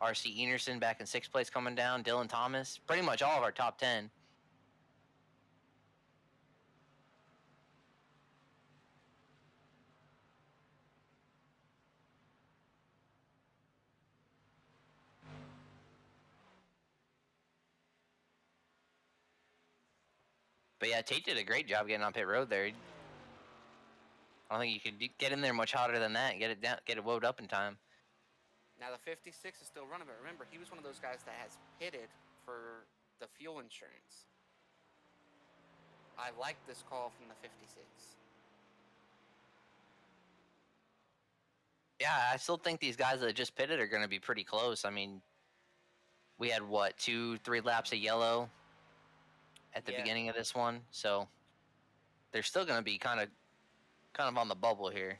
R.C. Enerson back in 6th place coming down, Dylan Thomas, pretty much all of our top 10. But yeah, Tate did a great job getting on pit road there. I don't think you could get in there much hotter than that and get it woed up in time. Now the 56 is still running, but remember, he was one of those guys that has pitted for the fuel insurance. I like this call from the 56. Yeah, I still think these guys that just pitted are going to be pretty close. I mean, we had what, 2-3 laps of yellow at the beginning of this one, so they're still going to be kind of on the bubble here.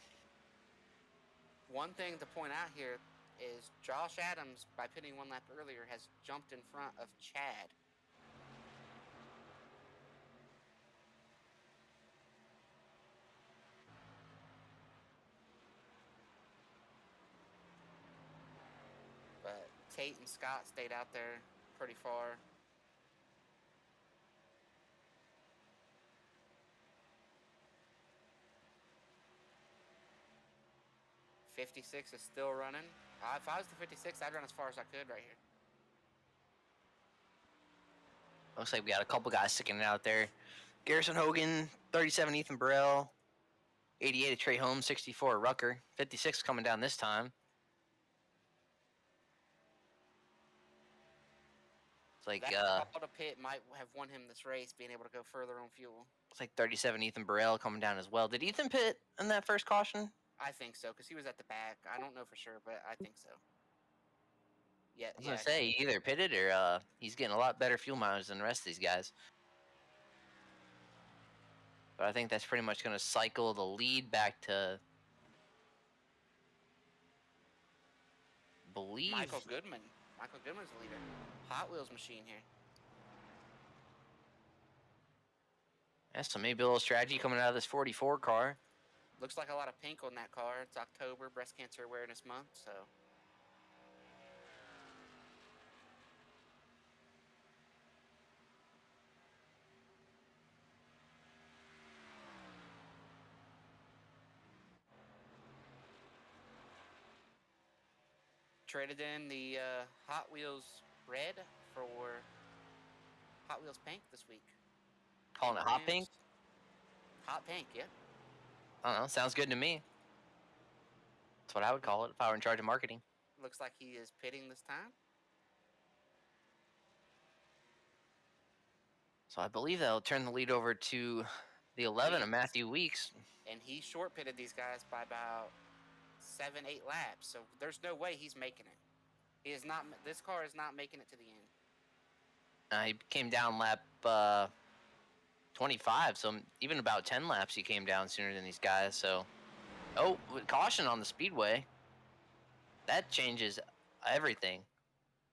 One thing to point out here is Josh Adams, by pitting one lap earlier, has jumped in front of Chad. But Tate and Scott stayed out there pretty far. '56 is still running. If I was the 56, I'd run as far as I could right here. Looks like we got a couple guys sticking it out there. Garrison Hogan, 37 Ethan Burrell, 88 Trey Holmes, 64 Rucker, 56 coming down this time. It's like that call to pit might have won him this race, being able to go further on fuel. It's like 37 Ethan Burrell coming down as well. Did Ethan pit in that first caution? I think so, because he was at the back. I don't know for sure, but I think so. Yeah, I was gonna say he either pitted or he's getting a lot better fuel mileage than the rest of these guys. But I think that's pretty much gonna cycle the lead back to, believe, Michael Goodman. Michael Goodman's the leader. Hot Wheels machine here. Yeah, so maybe a little strategy coming out of this 44 car. Looks like a lot of pink on that car. It's October, Breast Cancer Awareness Month, so. Traded in the Hot Wheels red for Hot Wheels pink this week. Calling it hot pink? Hot pink, yeah. I don't know. Sounds good to me. That's what I would call it if I were in charge of marketing. Looks like he is pitting this time. So I believe that'll turn the lead over to the 11 of Matthew Weeks. and he short pitted these guys by about 7-8 laps. So there's no way he's making it. He is not. This car is not making it to the end. He came down lap 25, so even about 10 laps he came down sooner than these guys. So, oh, caution on the speedway. That changes everything.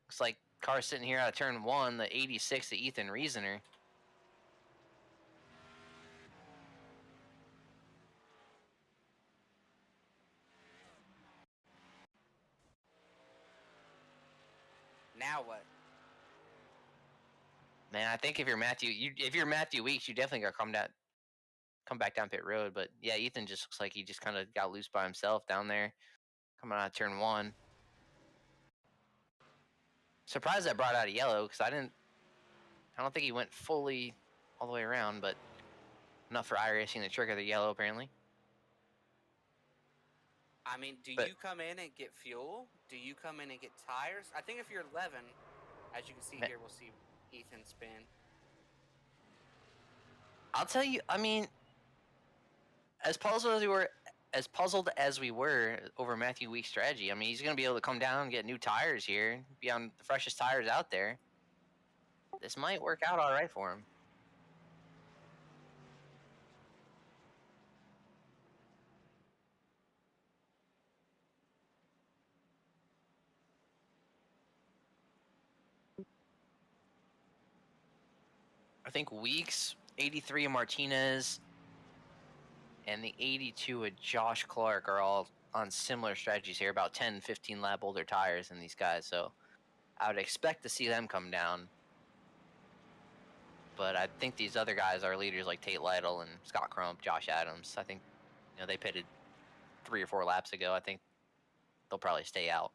Looks like car sitting here out of turn 1, the 86, the Ethan Reasoner. Now what? Man, I think if you're Matthew Weeks, you definitely got to come back down pit road. But yeah, Ethan just looks like he just kind of got loose by himself down there, coming out of turn 1. Surprised I brought out a yellow because I don't think he went fully all the way around, but enough for iRacing to trigger the yellow apparently. I mean, do you come in and get fuel? Do you come in and get tires? I think if you're 11, as you can see here, we'll see Ethan spin. I'll tell you, I mean, as puzzled as we were over Matthew Weeks' strategy, I mean, he's going to be able to come down and get new tires here, be on the freshest tires out there. This might work out all right for him. I think Weeks, 83 of Martinez, and the 82 of Josh Clark are all on similar strategies here, about 10, 15 lap older tires than these guys. So I would expect to see them come down. But I think these other guys are leaders like Tate Lytle and Scott Crump, Josh Adams. I think, they pitted 3 or 4 laps ago. I think they'll probably stay out.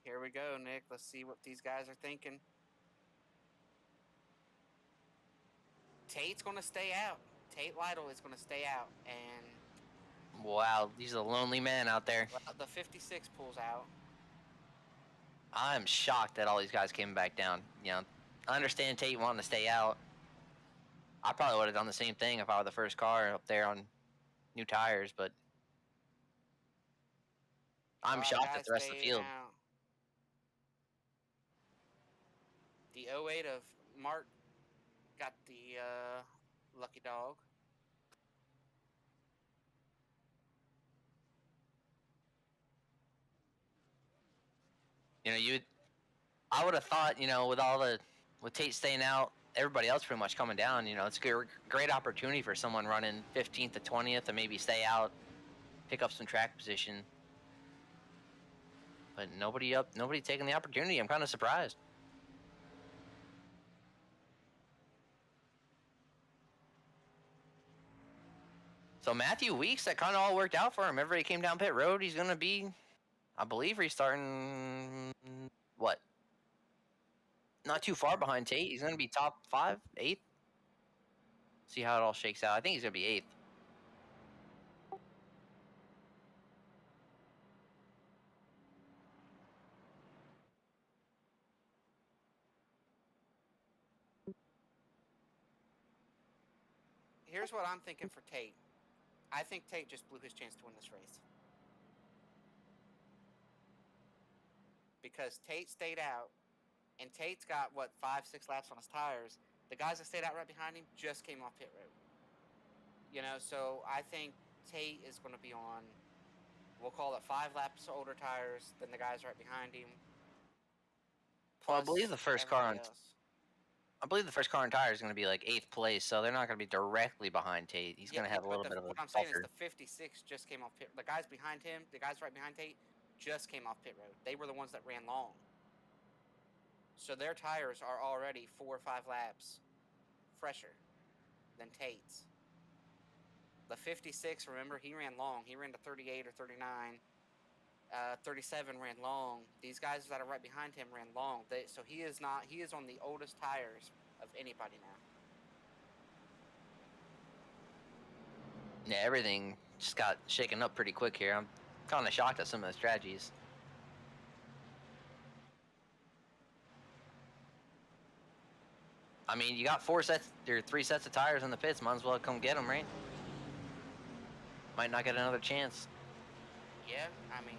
Here we go, Nick. Let's see what these guys are thinking. Tate's going to stay out. Tate Lytle is going to stay out. And wow, he's a lonely man out there. Well, the 56 pulls out. I'm shocked that all these guys came back down. I understand Tate wanting to stay out. I probably would have done the same thing if I were the first car up there on new tires, but I'm shocked at the rest of the field. Out. The 08 of Mark got the lucky dog. I would have thought, with Tate staying out, everybody else pretty much coming down, it's a great opportunity for someone running 15th to 20th to maybe stay out, pick up some track position. But nobody taking the opportunity. I'm kind of surprised. So Matthew Weeks, that kind of all worked out for him. Everybody came down pit road. He's going to be, I believe, restarting, what? Not too far behind Tate. He's going to be top 5, 8th. See how it all shakes out. I think he's going to be 8th. Here's what I'm thinking for Tate. I think Tate just blew his chance to win this race. Because Tate stayed out, and Tate's got, 5-6 laps on his tires. The guys that stayed out right behind him just came off pit road. So I think Tate is going to be on, we'll call it 5 laps older tires than the guys right behind him. Well, I believe the first car on tire is going to be like 8th place, so they're not going to be directly behind Tate. He's going to have a little bit of a What I'm saying is the 56 just came off pit. The guys behind him, the guys right behind Tate, just came off pit road. They were the ones that ran long. So their tires are already 4 or 5 laps fresher than Tate's. The 56, remember, he ran long. He ran to 38 or 39. 37 ran long. These guys that are right behind him ran long. So he is on the oldest tires of anybody now. Yeah, everything just got shaken up pretty quick here. I'm kind of shocked at some of the strategies. I mean, you got 3 sets of tires in the pits. Might as well come get them, right? Might not get another chance. Yeah, I mean,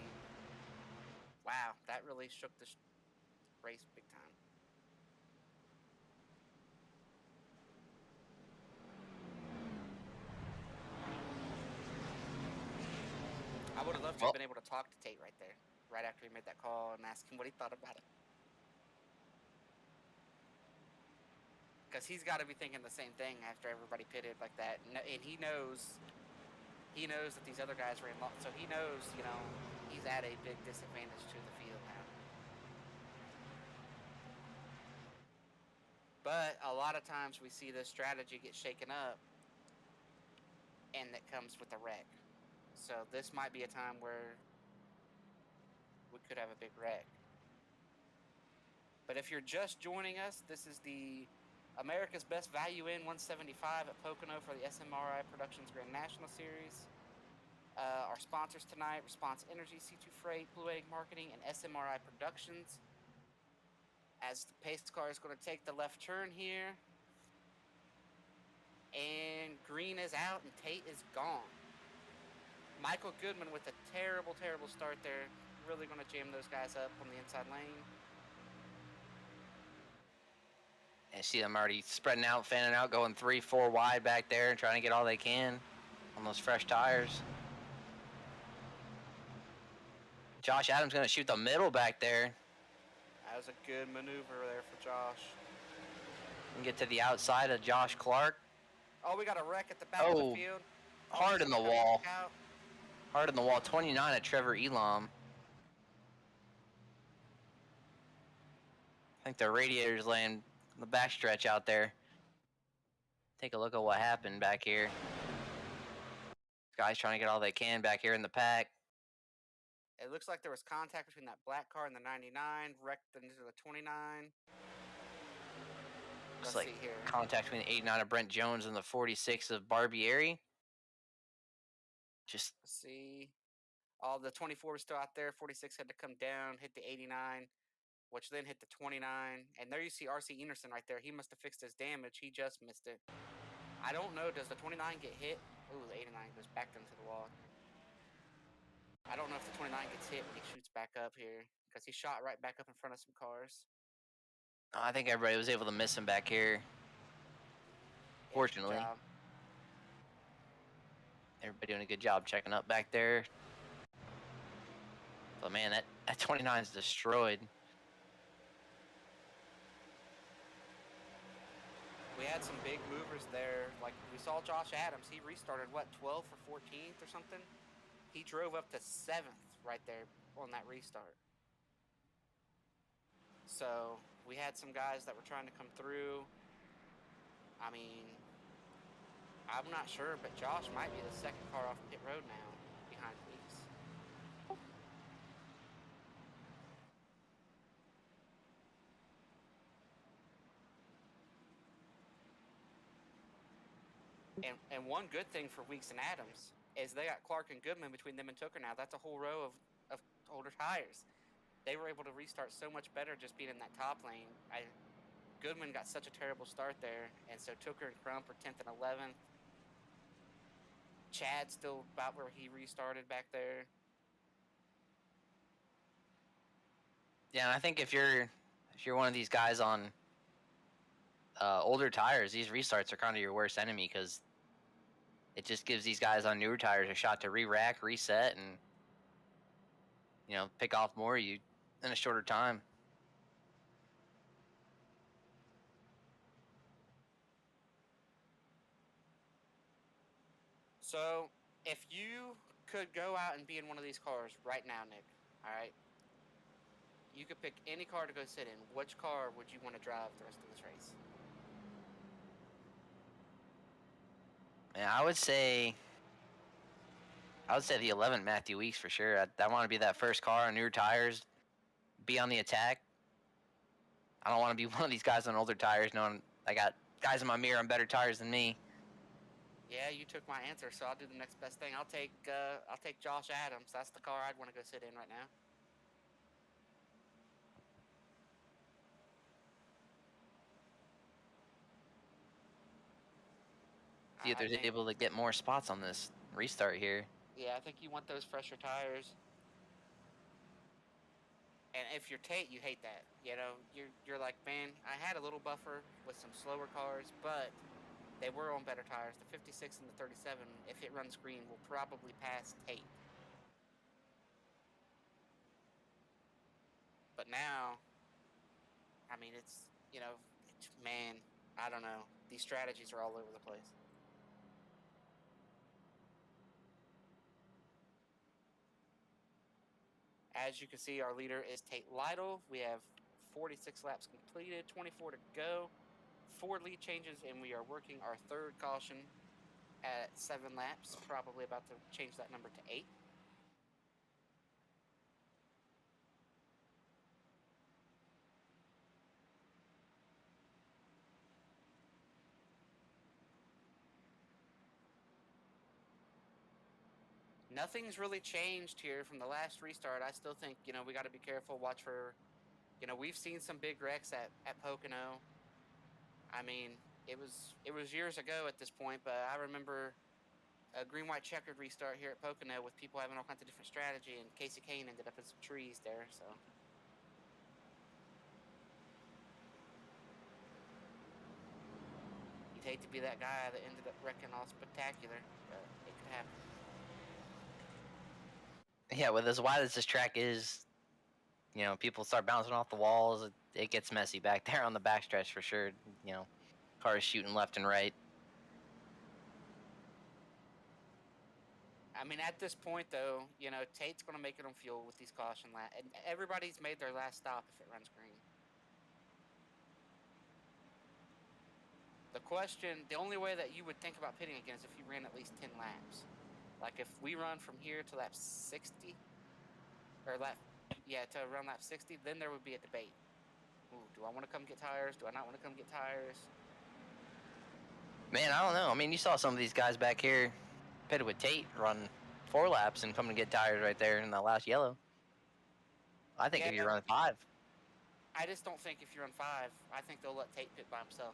wow, that really shook the race big time. I would have loved to have been able to talk to Tate right there, right after he made that call, and ask him what he thought about it. Because he's got to be thinking the same thing after everybody pitted like that, and he knows that these other guys ran long, so he knows, he's at a big disadvantage to the field now. But a lot of times we see this strategy get shaken up, and that comes with a wreck. So this might be a time where we could have a big wreck. But if you're just joining us, this is the America's Best Value in 175 at Pocono for the SMRI Productions Grand National Series. Our sponsors tonight, Response Energy, C2 Freight, Blue Egg Marketing, and SMRI Productions. As the pace car is going to take the left turn here. And green is out and Tate is gone. Michael Goodman with a terrible, terrible start there. Really going to jam those guys up on the inside lane. And see them already spreading out, fanning out, going 3-4 wide back there and trying to get all they can on those fresh tires. Josh Adams going to shoot the middle back there. That was a good maneuver there for Josh. And get to the outside of Josh Clark. Oh, we got a wreck at the back of the field. Hard in the wall. Hard in the wall. 29 at Trevor Elam. I think the radiator's laying on the backstretch out there. Take a look at what happened back here. This guy's trying to get all they can back here in the pack. It looks like there was contact between that black car and the 99, wrecked into the 29. Looks like contact between the 89 of Brent Jones and the 46 of Barbieri. Just let's see. All the 24 was still out there. 46 had to come down, hit the 89, which then hit the 29. And there you see R.C. Enerson right there. He must have fixed his damage. He just missed it. I don't know. Does the 29 get hit? Ooh, the 89 goes back into the wall. I don't know if the 29 gets hit when he shoots back up here, because he shot right back up in front of some cars. I think everybody was able to miss him back here. Fortunately. Everybody doing a good job checking up back there. But man, that 29 is destroyed. We had some big movers there. Like, we saw Josh Adams. He restarted, what, 12th or 14th or something? He drove up to 7th right there on that restart. So we had some guys that were trying to come through. I mean, I'm not sure, but Josh might be the second car off pit road now behind Weeks. And one good thing for Weeks and Adams is they got Clark and Goodman between them and Tooker now. That's a whole row of older tires. They were able to restart so much better just being in that top lane. Goodman got such a terrible start there, and so Tooker and Crump are 10th and 11th. Chad's still about where he restarted back there. Yeah, and I think if you're one of these guys on older tires, these restarts are kind of your worst enemy, because it just gives these guys on newer tires a shot to re-rack, reset, and pick off more in a shorter time. So if you could go out and be in one of these cars right now, Nick, all right, you could pick any car to go sit in. Which car would you want to drive the rest of this race? Yeah, I would say I would say the 11 Matthew Weeks for sure. I want to be that first car on newer tires, be on the attack. I don't want to be one of these guys on older tires knowing I got guys in my mirror on better tires than me. Yeah, you took my answer, so I'll do the next best thing. I'll take Josh Adams. That's the car I'd want to go sit in right now. See if they're able to get more spots on this restart here. Yeah, I think you want those fresher tires. And if you're Tate, you hate that. You know, you're like, man, I had a little buffer with some slower cars, but they were on better tires. The 56 and the 37, if it runs green, will probably pass Tate. But now, I mean, it's, you know, man, I don't know. These strategies are all over the place. As you can see, our leader is Tate Lytle. We have 46 laps completed, 24 to go, 4 lead changes, and we are working our third caution at 7 laps, probably about to change that number to 8. Nothing's really changed here from the last restart. I still think, you know, we got to be careful, watch for, you know, we've seen some big wrecks at Pocono. I mean, it was years ago at this point, but I remember a green-white checkered restart here at Pocono with people having all kinds of different strategy, and Casey Kane ended up in some trees there, so. You'd hate to be that guy that ended up wrecking all spectacular, but it could happen. Yeah, with as wide as this track is, you know, people start bouncing off the walls. It gets messy back there on the backstretch for sure. You know, cars shooting left and right. I mean, at this point, though, you know, Tate's going to make it on fuel with these caution laps. And everybody's made their last stop if it runs green. The question, the only way that you would think about pitting again is if you ran at least 10 laps. Like if we run from here to lap 60, or to around lap 60, then there would be a debate. Ooh, do I want to come get tires? Do I not want to come get tires? Man, I don't know. I mean, you saw some of these guys back here pitted with Tate run 4 laps and come to get tires right there in the last yellow. I think if you run 5. I just don't think if you run 5, I think they'll let Tate pit by himself.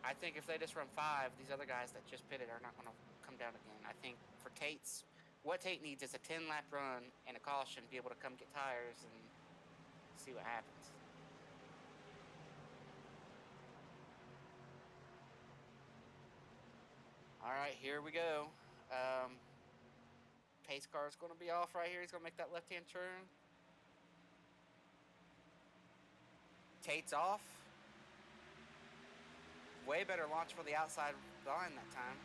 I think if they just run 5, these other guys that just pitted are not going to come down again. I think for Tate's, what Tate needs is a 10-lap run and a caution to be able to come get tires and see what happens. All right, here we go. Pace car is going to be off right here. He's going to make that left-hand turn. Tate's off. Way better launch for the outside line that time.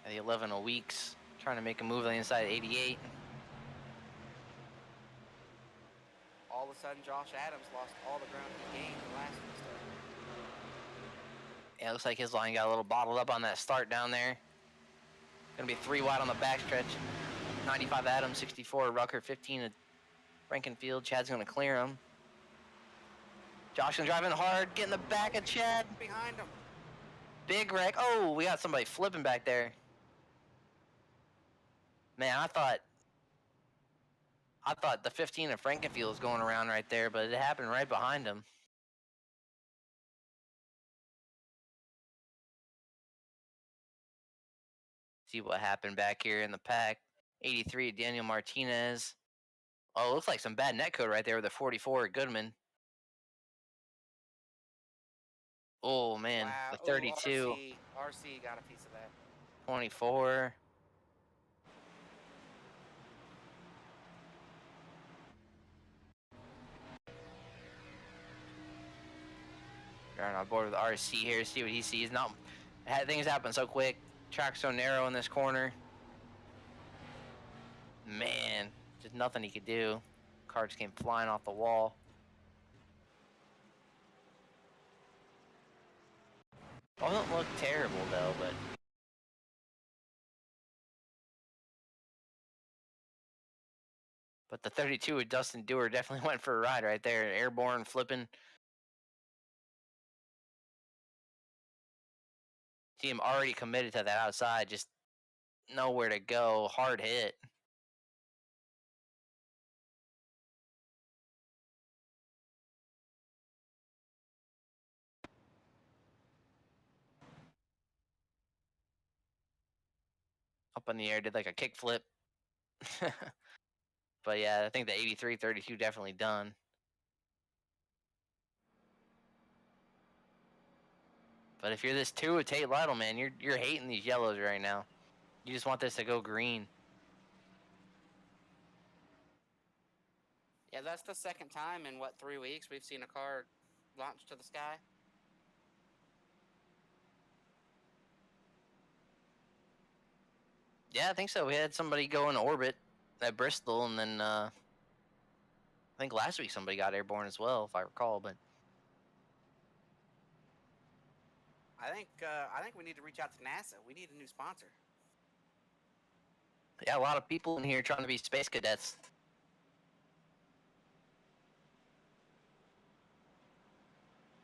The 11 a weeks trying to make a move on the inside of 88. All of a sudden, Josh Adams lost all the ground he gained the last restart. Yeah, it looks like his line got a little bottled up on that start down there. Gonna be 3 wide on the backstretch. 95 Adams, 64 Rucker, 15 at Rankinfield. Chad's gonna clear him. Josh gonna drive in hard, get in the back of Chad. Behind him. Big wreck. Oh, we got somebody flipping back there. Man, I thought the 15 at Frankenfield was going around right there, but it happened right behind him. See what happened back here in the pack. 83 Daniel Martinez. Oh, looks like some bad netcode right there with the 44 at Goodman. Oh, man. Wow. The 32. RC got a piece of that. 24. We're on board with RC here. See what he sees. Things happen so quick. Track's so narrow in this corner. Man, just nothing he could do. Car just came flying off the wall. Doesn't look terrible though, but the 32 with Dustin Dewar definitely went for a ride right there. Airborne flipping. See him already committed to that outside, just nowhere to go. Hard hit. Up in the air, did like a kick flip. But yeah, I think the 83-32 definitely done. But if you're this 2 with Tate Lytle, man, you're hating these yellows right now. You just want this to go green. Yeah, that's the second time in, 3 weeks we've seen a car launch to the sky? Yeah, I think so. We had somebody go in orbit at Bristol, and then I think last week somebody got airborne as well, if I recall. But I think we need to reach out to NASA. We need a new sponsor. yeah, a lot of people in here trying to be space cadets.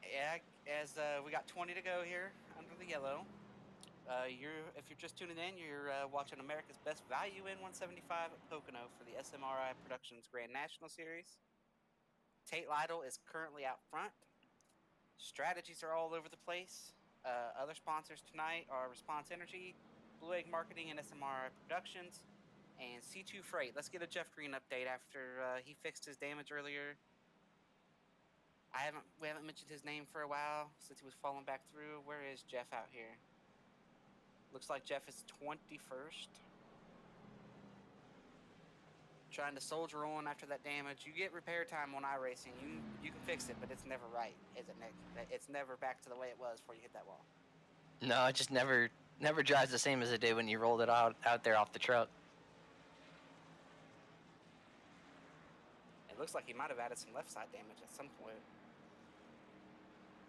Yeah, as we got 20 to go here under the yellow. If you're just tuning in, you're watching America's Best Value in 175 at Pocono for the SMRI Productions Grand National Series. Tate Lytle is currently out front. Strategies are all over the place. Other sponsors tonight are Response Energy, Blue Egg Marketing and SMRI Productions, and C2 Freight. Let's get a Jeff Green update after he fixed his damage earlier. We haven't mentioned his name for a while since he was falling back through. Where is Jeff out here? Looks like Jeff is 21st. Trying to soldier on after that damage. You get repair time on iRacing. You can fix it, but it's never right, is it, Nick? It's never back to the way it was before you hit that wall. No, it just never drives the same as it did when you rolled it out there off the truck. It looks like he might have added some left side damage at some point.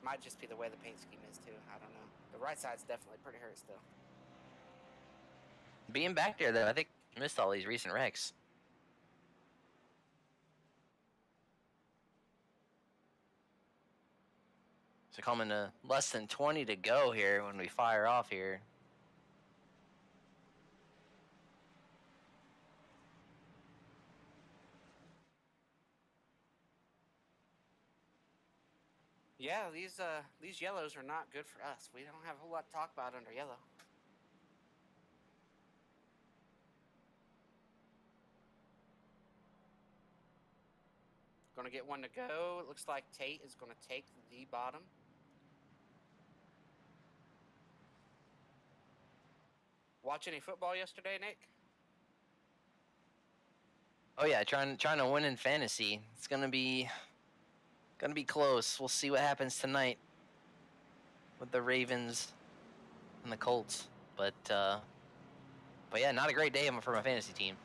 Might just be the way the paint scheme is too. I don't know. The right side's definitely pretty hurt still. Being back there though, I think he missed all these recent wrecks. So coming to less than 20 to go here when we fire off here. Yeah, these yellows are not good for us. We don't have a whole lot to talk about under yellow. Gonna get one to go. It looks like Tate is gonna take the bottom. Watch any football yesterday, Nick? Oh yeah, trying to win in fantasy. It's gonna be close. We'll see what happens tonight with the Ravens and the Colts. But yeah, not a great day for my fantasy team.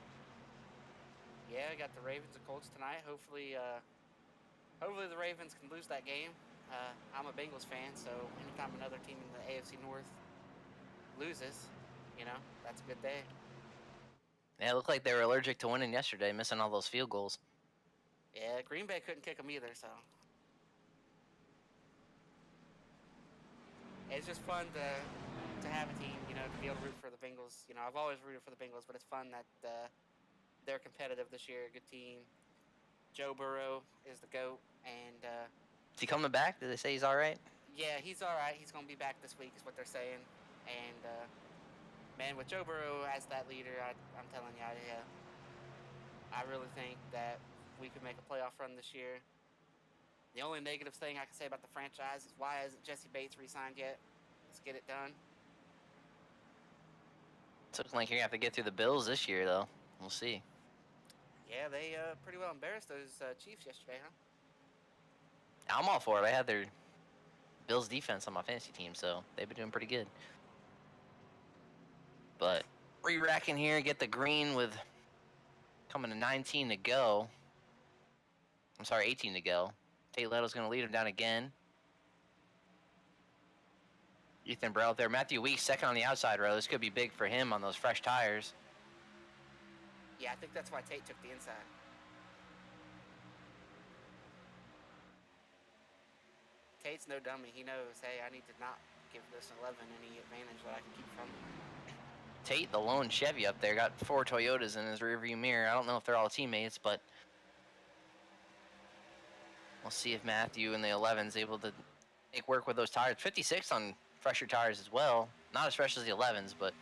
Yeah, I got the Ravens and Colts tonight. Hopefully the Ravens can lose that game. I'm a Bengals fan, so anytime another team in the AFC North loses, that's a good day. Yeah, it looked like they were allergic to winning yesterday, missing all those field goals. Yeah, Green Bay couldn't kick them either, so it's just fun to have a team, to be able to root for the Bengals. I've always rooted for the Bengals, but it's fun that they're competitive this year. Good team. Joe Burrow is the GOAT, and is he coming back? Did they say he's all right? Yeah, he's all right. He's gonna be back this week, is what they're saying. And man, with Joe Burrow as that leader, I'm telling you, I really think that we could make a playoff run this year. The only negative thing I can say about the franchise is why hasn't Jesse Bates re-signed yet? Let's get it done. It's looking like you're gonna have to get through the Bills this year, though. We'll see. Yeah, they pretty well embarrassed those Chiefs yesterday, huh? I'm all for it. I had their Bills defense on my fantasy team, so they've been doing pretty good. But re-racking here, get the green with coming to 19 to go. I'm sorry, 18 to go. Tate Lytle's going to lead him down again. Ethan Burrell there. Matthew Weeks second on the outside row. This could be big for him on those fresh tires. Yeah, I think that's why Tate took the inside. Tate's no dummy. He knows, hey, I need to not give this 11 any advantage that I can keep from him. Tate, the lone Chevy up there, got 4 Toyotas in his rearview mirror. I don't know if they're all teammates, but we'll see if Matthew in the 11's able to make work with those tires. 56 on fresher tires as well. Not as fresh as the 11's, but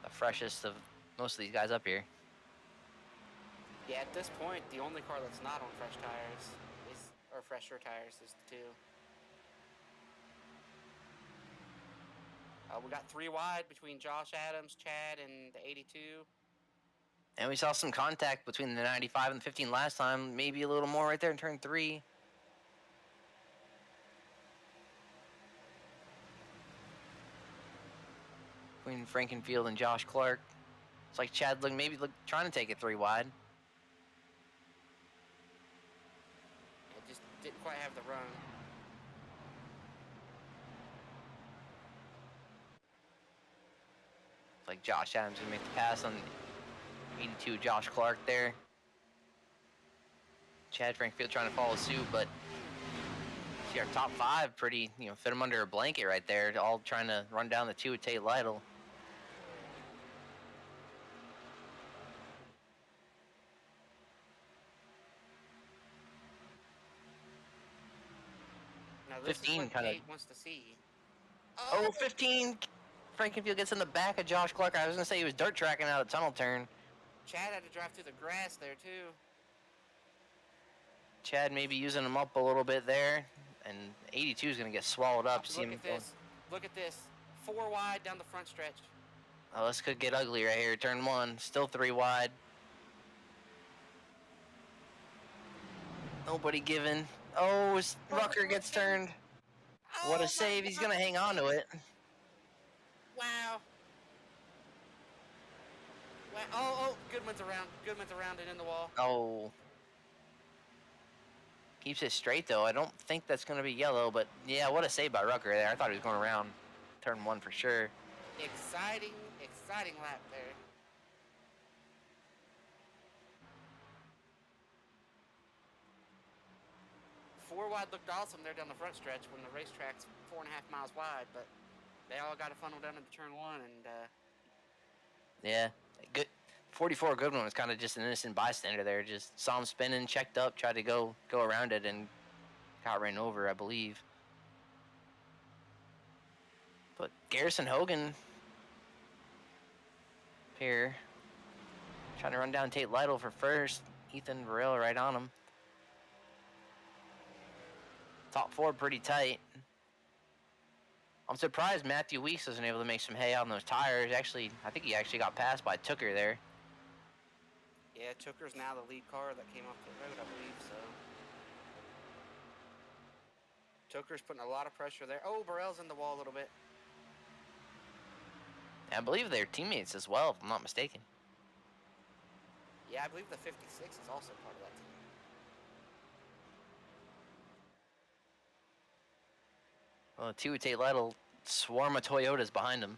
the freshest of most of these guys up here. Yeah, at this point, the only car that's not on fresh tires or fresher tires is the 2. We got 3 wide between Josh Adams, Chad, and the 82. And we saw some contact between the 95 and the 15 last time. Maybe a little more right there in turn 3. Between Frankenfield and Josh Clark. It's like Chad trying to take it 3 wide. It just didn't quite have the run. It's like Josh Adams gonna make the pass on 82 Josh Clark there. Chad Frankfield trying to follow suit, but see our top 5 pretty, fit them under a blanket right there, all trying to run down the 2 with Tate Lytle. Now this 15 is what Tate wants to see. Oh, 15! Frankenfield gets in the back of Josh Clark. I was gonna say he was dirt tracking out a tunnel turn. Chad had to drive through the grass there too. Chad maybe using him up a little bit there, and 82 is gonna get swallowed up. Look at this. Look at this. 4 wide down the front stretch. Oh, this could get ugly right here. Turn 1, still 3 wide. Nobody giving. Oh, Rucker gets turned. What a save. He's gonna hang on to it. Wow. Oh, Goodman's around. Goodman's around and in the wall. Oh. Keeps it straight, though. I don't think that's going to be yellow, but yeah, what a save by Rucker there. I thought he was going around turn 1 for sure. Exciting lap there. Four wide looked awesome there down the front stretch when the racetrack's 4.5 miles wide, but they all got a funnel down into turn 1, and yeah, good. 44 Goodman was kind of just an innocent bystander there. Just saw him spinning, checked up, tried to go around it, and got ran over, I believe. But Garrison Hogan here trying to run down Tate Lytle for first. Ethan Burrell right on him. Top 4 pretty tight. I'm surprised Matthew Weeks wasn't able to make some hay on those tires. Actually, I think he actually got passed by Tooker there. Yeah, Tooker's now the lead car that came off the road, I believe, so. Tooker's putting a lot of pressure there. Oh, Burrell's in the wall a little bit. I believe they're teammates as well, if I'm not mistaken. Yeah, I believe the 56 is also part of that team. Well, 2 Tate Lytle swarm of Toyotas behind him.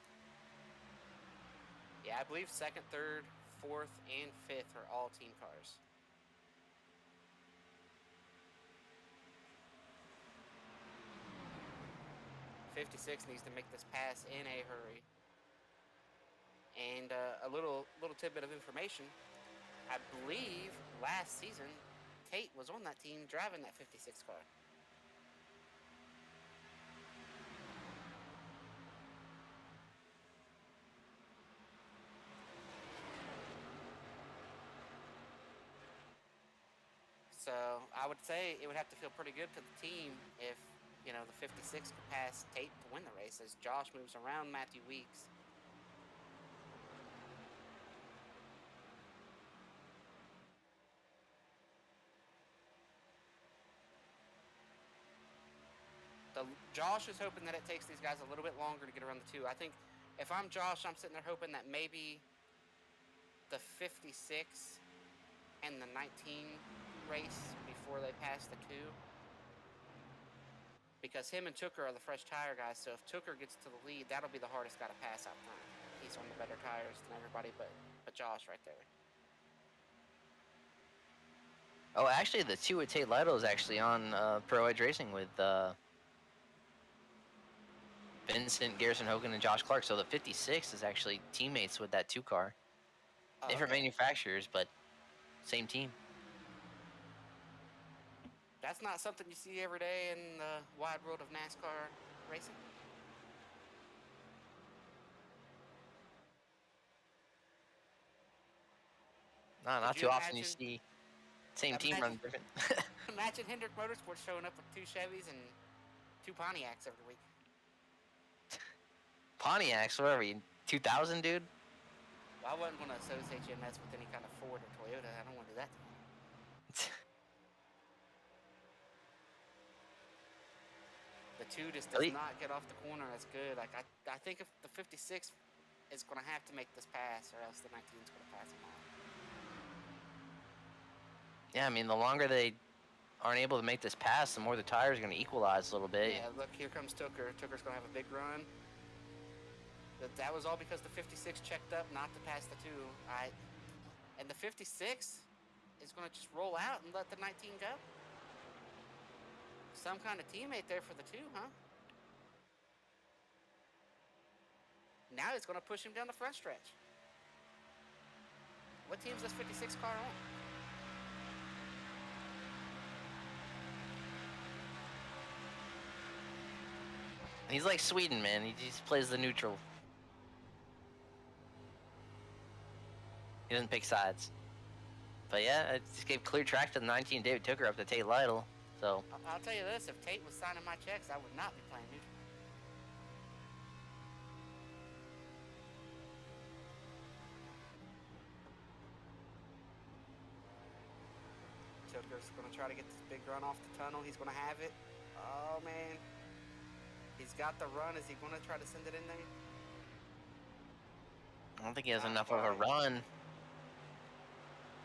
Yeah, I believe 2nd, 3rd, 4th, and 5th are all team cars. '56 needs to make this pass in a hurry. And a little tidbit of information. I believe last season, Tate was on that team driving that 56 car. So I would say it would have to feel pretty good to the team if, the 56 could pass Tate to win the race as Josh moves around Matthew Weeks. Josh is hoping that it takes these guys a little bit longer to get around the 2. I think if I'm Josh, I'm sitting there hoping that maybe the 56 and the 19 race before they pass the 2. because him and Tooker are the fresh tire guys. So if Tooker gets to the lead, that'll be the hardest guy to pass out front. He's on the better tires than everybody, but Josh right there. Oh, actually, the 2 at Tate Lytle is actually on Pro Edge Racing with Vincent, Garrison Hogan, and Josh Clark. So the 56 is actually teammates with that 2 car. Oh, Different okay. manufacturers, but same team. That's not something you see every day in the wide world of NASCAR racing. No, not Could you too often you imagine? see same team run different. Imagine Hendrick Motorsports showing up with 2 Chevys and 2 Pontiacs every week. Pontiacs, whatever, 2000, dude? Well, I wouldn't want to associate GMS with any kind of Ford or Toyota. I don't want to do that to you. The 2 just does not get off the corner as good. Like I think if the 56 is going to have to make this pass, or else the 19 is going to pass him off. Yeah, I mean, the longer they aren't able to make this pass, the more the tires are going to equalize a little bit. Yeah, look, here comes Tooker. Tooker's going to have a big run. That was all because the 56 checked up not to pass the 2. And the 56 is going to just roll out and let the 19 go. Some kind of teammate there for the 2, huh? Now he's going to push him down the front stretch. What team's this 56 car on? He's like Sweden, man. He just plays the neutral. He doesn't pick sides. But yeah, it just gave clear track to the 19 David Tooker up to Tate Lytle. So I'll tell you this, if Tate was signing my checks, I would not be playing neutral. Tooker's going to try to get this big run off the tunnel. He's going to have it. Oh, man. He's got the run. Is he going to try to send it in there? I don't think he has enough of a run.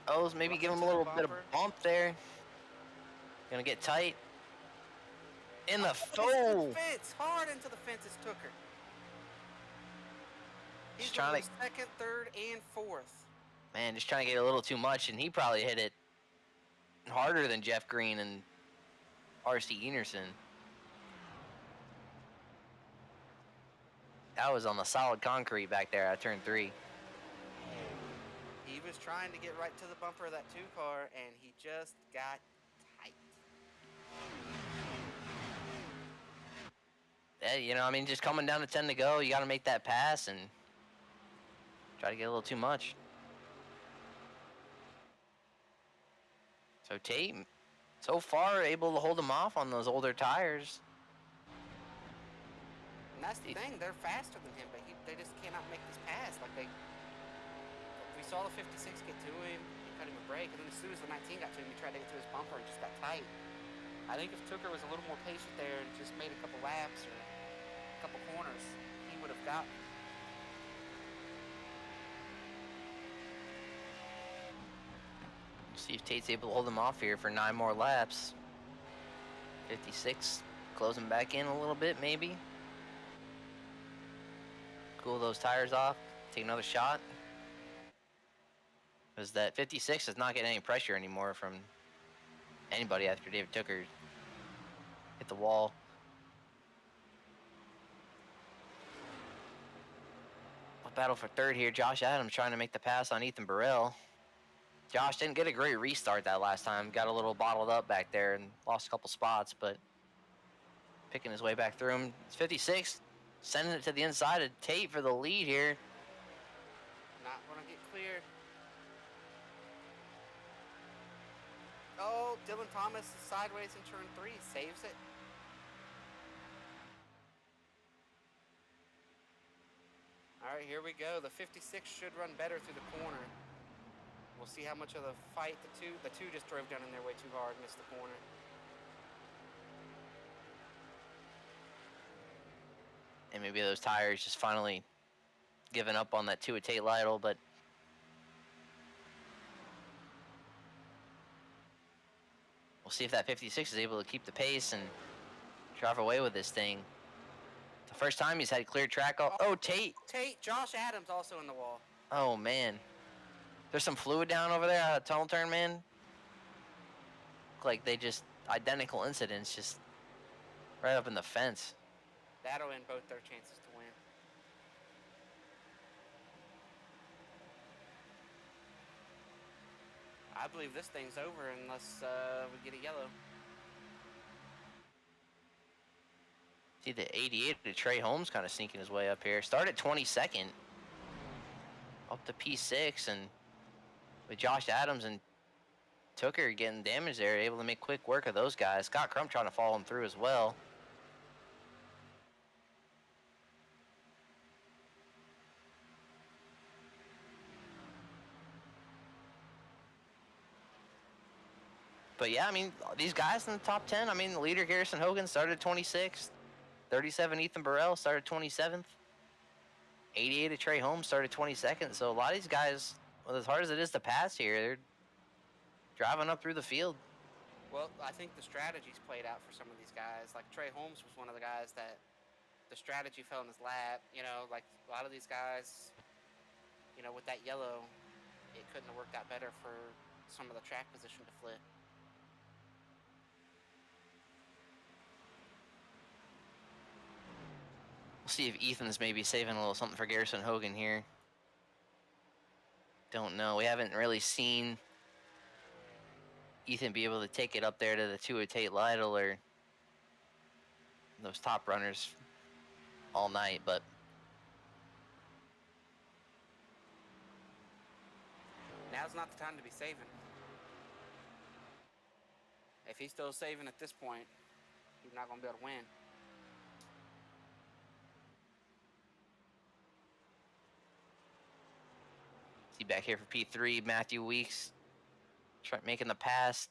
Oh, maybe give him a little bit of bump there. Gonna get tight. In the fence. Hard into the fence is Tooker. He's trying to second, third, and fourth. Man, just trying to get a little too much, and he probably hit it harder than Jeff Green and R.C. Enerson. That was on the solid concrete back there at turn 3. He was trying to get right to the bumper of that 2 car, and he just got tight. Yeah, you know, I mean, just coming down to 10 to go, you got to make that pass and try to get a little too much. So Tate, so far, able to hold him off on those older tires. And that's the thing, they're faster than him, but they just cannot make this pass. Like we saw the 56 get to him, he cut him a break, and then as soon as the 19 got to him, he tried to get to his bumper and just got tight. I think if Tooker was a little more patient there and just made a couple laps or a couple corners, he would have gotten. See if Tate's able to hold him off here for 9 more laps. 56, closing back in a little bit, maybe. Cool those tires off, take another shot. Because that 56 is not getting any pressure anymore from anybody after David Tooker hit the wall. Battle for third here. Josh Adams trying to make the pass on Ethan Burrell. Josh didn't get a great restart that last time. Got a little bottled up back there and lost a couple spots, but picking his way back through him. It's 56, sending it to the inside of Tate for the lead here. Not going to get clear. Oh, Dylan Thomas is sideways in turn 3, saves it. All right, here we go. The 56 should run better through the corner. We'll see how much of the fight the two just drove down in there way too hard, missed the corner. And maybe those tires just finally giving up on that 2 at Tate Lytle, but we'll see if that 56 is able to keep the pace and drive away with this thing. The first time he's had clear track. Oh, Tate. Josh Adams also in the wall. Oh, man. There's some fluid down over there out of tunnel turn, man. Look like they just identical incidents, just right up in the fence. That'll end both their chances to win. I believe this thing's over unless we get a yellow. See the 88 to Trey Holmes kind of sneaking his way up here. Start at 22nd. Up to P6, and with Josh Adams and Tooker getting damaged there, able to make quick work of those guys. Scott Crump trying to follow him through as well. But yeah, I mean, these guys in the top 10, I mean, the leader Garrison Hogan started 26th. 37 Ethan Burrell started 27th. 88 of Trey Holmes started 22nd. So a lot of these guys, well, as hard as it is to pass here, they're driving up through the field. Well, I think the strategy's played out for some of these guys. Like Trey Holmes was one of the guys that the strategy fell in his lap. You know, like a lot of these guys, you know, with that yellow, it couldn't have worked out better for some of the track position to flip. We'll see if Ethan's maybe saving a little something for Garrison Hogan here. Don't know. We haven't really seen Ethan be able to take it up there to the 2 of Tate Lytle or those top runners all night, but now's not the time to be saving. If he's still saving at this point, he's not going to be able to win. See back here for P3, Matthew Weeks trying to make the pass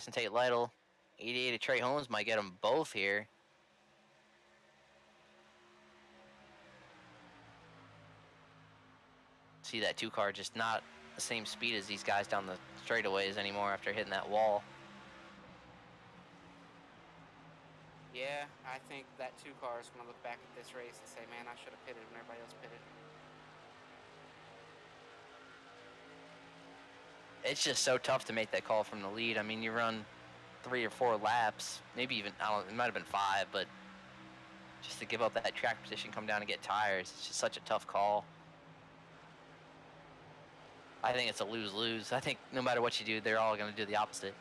and Tate Lytle. 88 of Trey Holmes might get them both here. See that 2 car just not the same speed as these guys down the straightaways anymore after hitting that wall. Yeah, I think that 2 car is going to look back at this race and say, man, I should have pitted when everybody else pitted. It's just so tough to make that call from the lead. I mean, you run 3 or 4 laps, maybe even, I don't know, it might have been 5, but just to give up that track position, come down and get tires, it's just such a tough call. I think it's a lose-lose. I think no matter what you do, they're all going to do the opposite.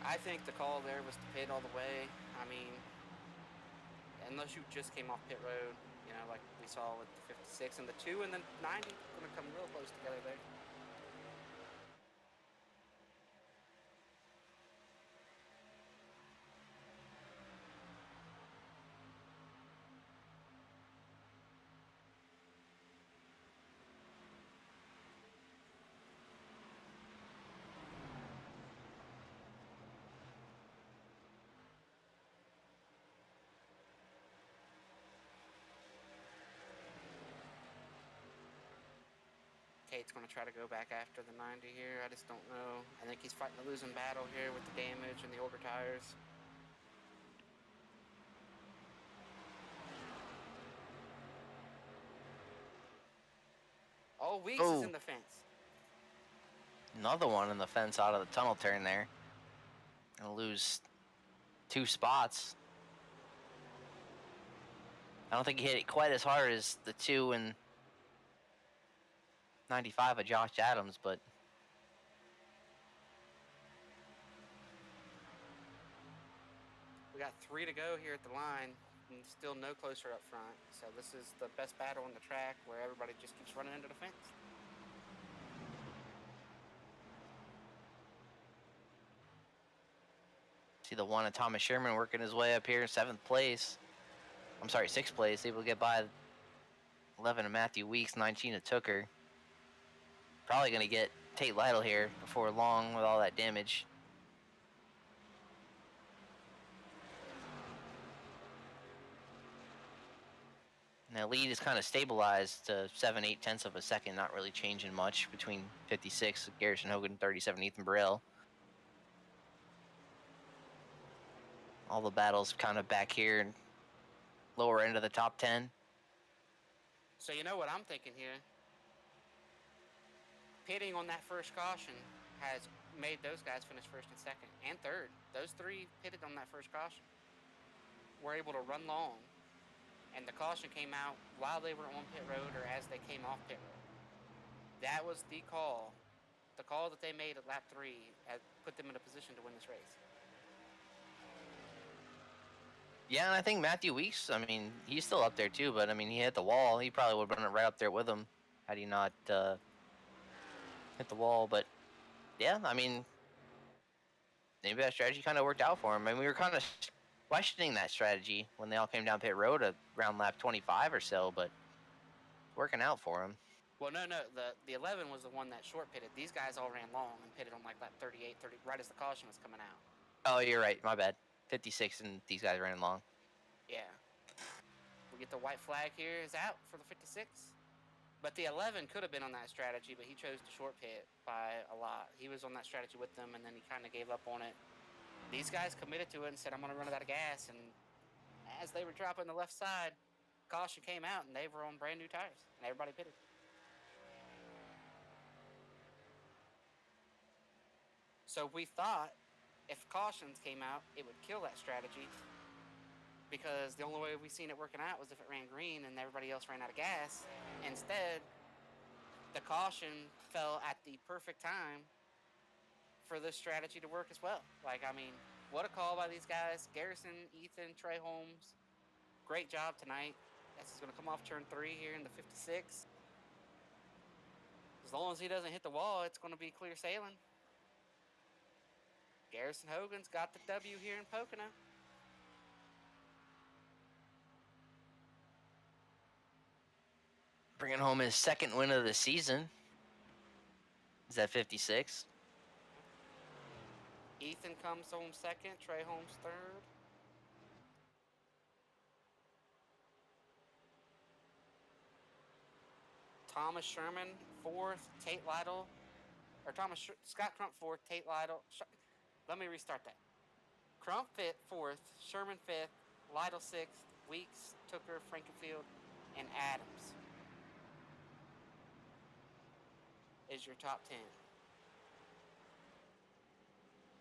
I think the call there was to pit all the way. I mean, unless you just came off pit road, you know, like we saw with the 56 and the 2 and the 90, going to come real close together there. Tate's going to try to go back after the 90 here. I just don't know. I think he's fighting a losing battle here with the damage and the older tires. Oh, Weeks is in the fence. Another one in the fence out of the tunnel turn there. Gonna lose 2 spots. I don't think he hit it quite as hard as the 2 and 95 of Josh Adams, but we got 3 to go here at the line and still no closer up front. So this is the best battle on the track where everybody just keeps running into the fence. see the 1 of Thomas Sherman working his way up here in 7th place. I'm sorry, 6th place, able to get by 11 of Matthew Weeks, 19 of Tooker. Probably going to get Tate Lytle here before long with all that damage. And that lead is kind of stabilized to 7/8 of a second, not really changing much between 56 Garrison Hogan and 37 Ethan Burrell. all the battles kind of back here and lower end of the top 10. So you know what I'm thinking here? Pitting on that first caution has made those guys finish first and second and third. Those three pitted on that first caution were able to run long, and the caution came out while they were on pit road or as they came off pit road. That was the call. The call that they made at lap 3 put them in a position to win this race. Yeah, and I think Matthew Weeks, I mean, he's still up there too, but I mean, he hit the wall. He probably would have run it right up there with him had he not hit the wall. But yeah, I mean, maybe that strategy kind of worked out for him. I mean, we were kind of questioning that strategy when they all came down pit road around lap 25 or so, but it's working out for him. Well, no, the 11 was the one that short pitted. These guys all ran long and pitted on like lap 38, 30, right as the caution was coming out. Oh, you're right. My bad. 56, and these guys ran long. Yeah. We get the white flag here is out for the 56. But the 11 could have been on that strategy, but he chose to short pit by a lot. He was on that strategy with them, and then he kind of gave up on it. These guys committed to it and said, I'm going to run it out of gas. And as they were dropping the left side, caution came out, and they were on brand new tires, and everybody pitted. So we thought if cautions came out, it would kill that strategy, because the only way we seen it working out was if it ran green and everybody else ran out of gas. Instead, the caution fell at the perfect time for this strategy to work as well. Like, I mean, what a call by these guys. Garrison, Ethan, Trey Holmes, great job tonight. This is going to come off turn 3 here in the 56. As long as he doesn't hit the wall, it's going to be clear sailing. Garrison Hogan's got the W here in Pocono. Bringing home his second win of the season. Is that 56? Ethan comes home second, Trey Holmes third. Thomas Sherman fourth, Tate Lytle, or Scott Crump fourth, Tate Lytle. Let me restart that. Crump fourth, Sherman fifth, Lytle sixth, Weeks, Tooker, Frankenfield, and Adams is your top 10.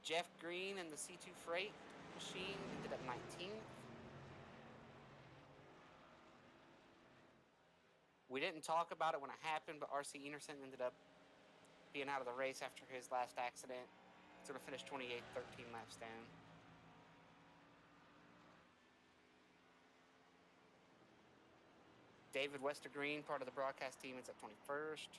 Jeff Green in the C2 Freight machine ended up 19th. We didn't talk about it when it happened, but R.C. Enerson ended up being out of the race after his last accident. He's going to finish 28th, 13 laps down. David Westergreen, part of the broadcast team, is at 21st.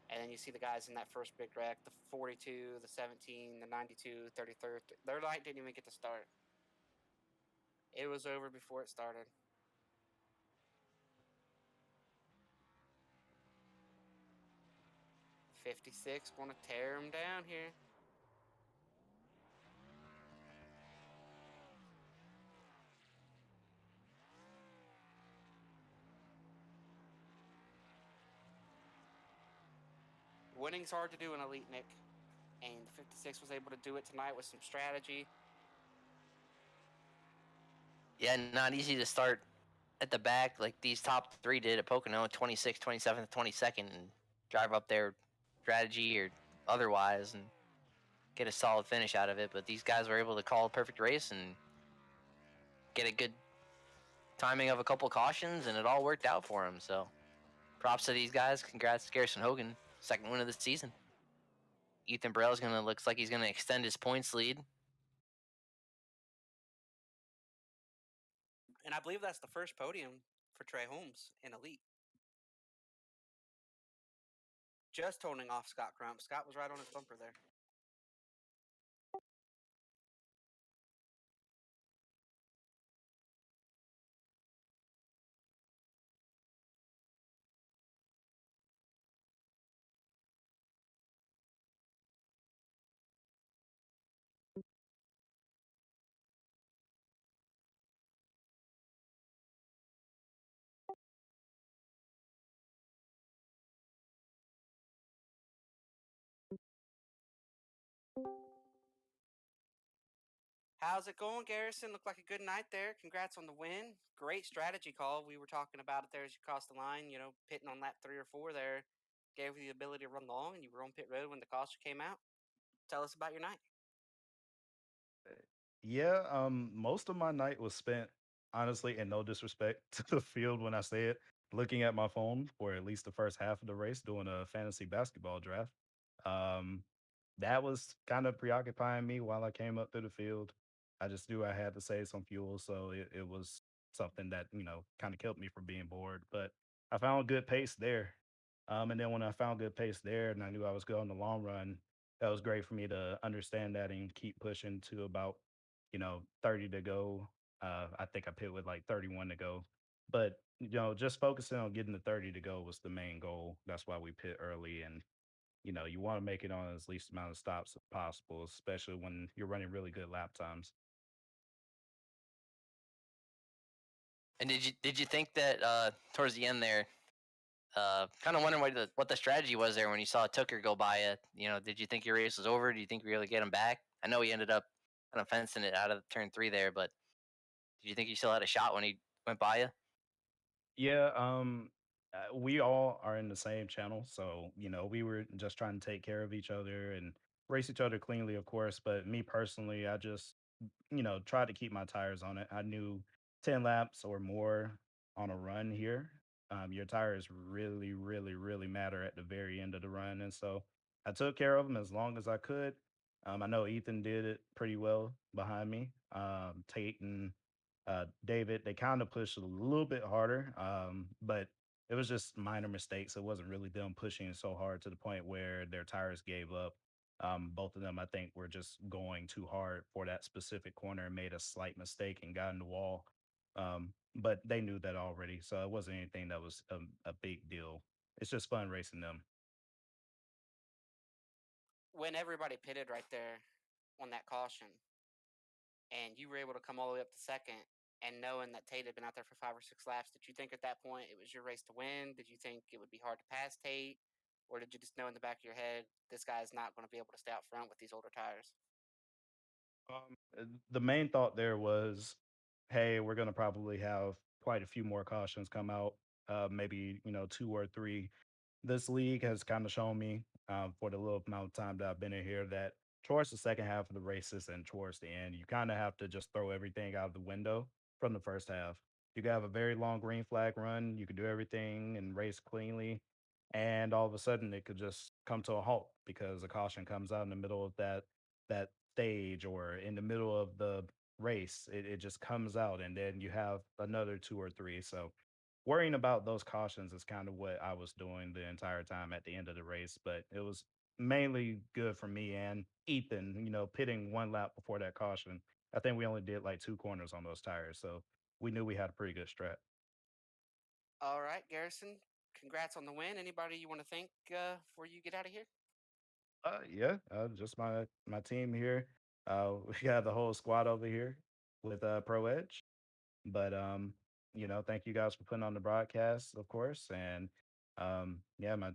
And then you see the guys in that first big wreck, the 42, the 17, the 92, 33rd. Their light didn't even get to start. It was over before it started. 56 going to tear him down here. Winning's hard to do in Elite, Nick. And the 56 was able to do it tonight with some strategy. Yeah, not easy to start at the back like these top 3 did at Pocono, 26th, 27th, 22nd, and drive up their strategy or otherwise and get a solid finish out of it. But these guys were able to call a perfect race and get a good timing of a couple cautions, and it all worked out for them. So props to these guys. Congrats to Garrison Hogan, second win of the season. Ethan Burrell's looks like he's gonna extend his points lead. And I believe that's the first podium for Trey Holmes in Elite. Just holding off Scott Crump. Scott was right on his bumper there. How's it going, Garrison? Looked like a good night there. Congrats on the win. Great strategy call. We were talking about it there as you crossed the line. You know, pitting on lap 3 or 4 there gave you the ability to run long, and you were on pit road when the caution came out. Tell us about your night. Yeah, most of my night was spent, honestly, and no disrespect to the field when I say it, looking at my phone for at least the first half of the race, doing a fantasy basketball draft. Um, that was kind of preoccupying me while I came up through the field. I just knew I had to save some fuel, so it was something that, kind of kept me from being bored. But I found good pace there. And then when I found good pace there and I knew I was good on the long run, that was great for me to understand that and keep pushing to about 30 to go. I think I pit with like 31 to go. But, just focusing on getting the 30 to go was the main goal. That's why we pit early. And, you want to make it on as least amount of stops as possible, especially when you're running really good lap times. And did you think that towards the end there, kind of wondering what the strategy was there when you saw Tooker go by it? You know, did you think your race was over? Do you think you were able to get him back? I know he ended up kind of fencing it out of turn three there, but did you think you still had a shot when he went by you? Yeah, we all are in the same channel, so we were just trying to take care of each other and race each other cleanly, of course. But me personally, I just tried to keep my tires on it. I knew 10 laps or more on a run here, your tires really, really, really matter at the very end of the run, and so I took care of them as long as I could. I know Ethan did it pretty well behind me. Tate and David, they kind of pushed a little bit harder, but it was just minor mistakes. It wasn't really them pushing so hard to the point where their tires gave up. Both of them, I think, were just going too hard for that specific corner and made a slight mistake and got in the wall. But they knew that already, so it wasn't anything that was a big deal. It's just fun racing them. When everybody pitted right there on that caution, and you were able to come all the way up to second, and knowing that Tate had been out there for 5 or 6 laps, did you think at that point it was your race to win? Did you think it would be hard to pass Tate? Or did you just know in the back of your head, this guy's not going to be able to stay out front with these older tires? The main thought there was, hey, we're going to probably have quite a few more cautions come out, maybe, two or three. This league has kind of shown me for the little amount of time that I've been in here that towards the second half of the races and towards the end, you kind of have to just throw everything out the window from the first half. You can have a very long green flag run, you can do everything and race cleanly, and all of a sudden it could just come to a halt because a caution comes out in the middle of that stage or in the middle of the race. It just comes out, and then you have another two or three. So worrying about those cautions is kind of what I was doing the entire time at the end of the race, but it was mainly good for me and Ethan, pitting 1 lap before that caution. I think we only did like 2 corners on those tires, so we knew we had a pretty good strat. All right, Garrison, congrats on the win. Anybody you want to thank before you get out of here? Yeah, just my team here. We got the whole squad over here with Pro Edge, but thank you guys for putting on the broadcast, of course, and yeah, my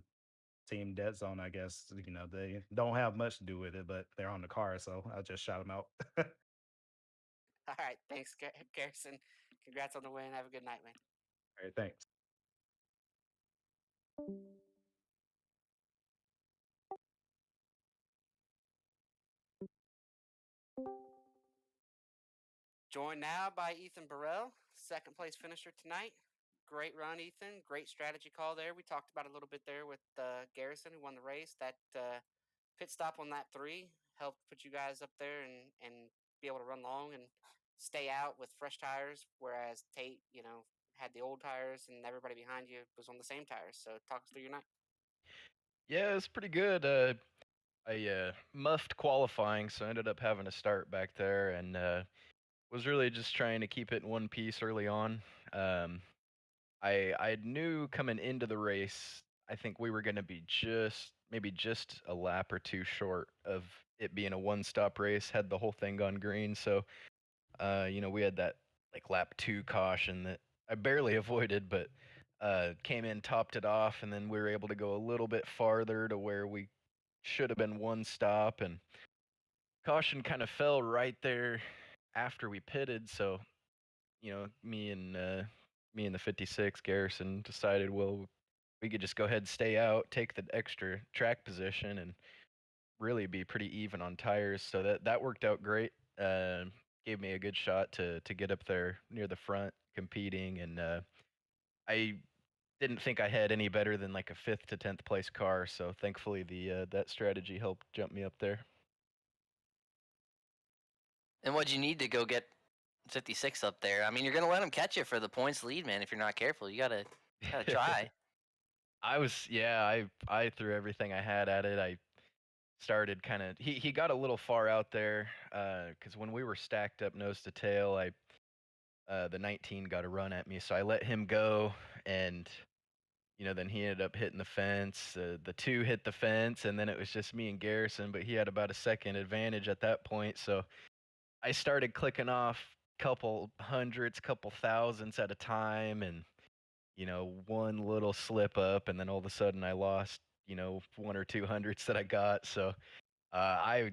team Dead Zone, I guess, they don't have much to do with it, but they're on the car, so I just shout them out. All All right, thanks, Garrison. Congrats on the win. Have a good night, man. right, thanks. Joined now by Ethan Burrell, second place finisher tonight. Great run, Ethan. Great strategy call there. We talked about it a little bit there with Garrison, who won the race. That pit stop on lap 3 helped put you guys up there and be able to run long and stay out with fresh tires. Whereas Tate, had the old tires and everybody behind you was on the same tires. So talk us through your night. Yeah, it's pretty good. I muffed qualifying, so I ended up having to start back there, and was really just trying to keep it in one piece early on. Um, I knew coming into the race, I think we were going to be maybe just a lap or two short of it being a one-stop race. Had the whole thing gone green, so we had that like lap two caution that I barely avoided, but came in, topped it off, and then we were able to go a little bit farther to where we should have been one stop, and caution kind of fell right there after we pitted, so me and the 56 Garrison decided, well, we could just go ahead and stay out, take the extra track position, and really be pretty even on tires. So that worked out great. Gave me a good shot to get up there near the front competing, and I didn't think I had any better than like a 5th to 10th place car. So thankfully that strategy helped jump me up there. And what'd you need to go get 56 up there? I mean, you're gonna let him catch you for the points lead, man. If you're not careful, you gotta try. I threw everything I had at it. I started kind of he got a little far out there because when we were stacked up nose to tail, the 19 got a run at me, so I let him go, and then he ended up hitting the fence. The 2 hit the fence, and then it was just me and Garrison, but he had about a second advantage at that point. So I started clicking off couple hundreds, couple thousands at a time, and one little slip up, and then all of a sudden I lost 1 or 2 hundredths that I got. So I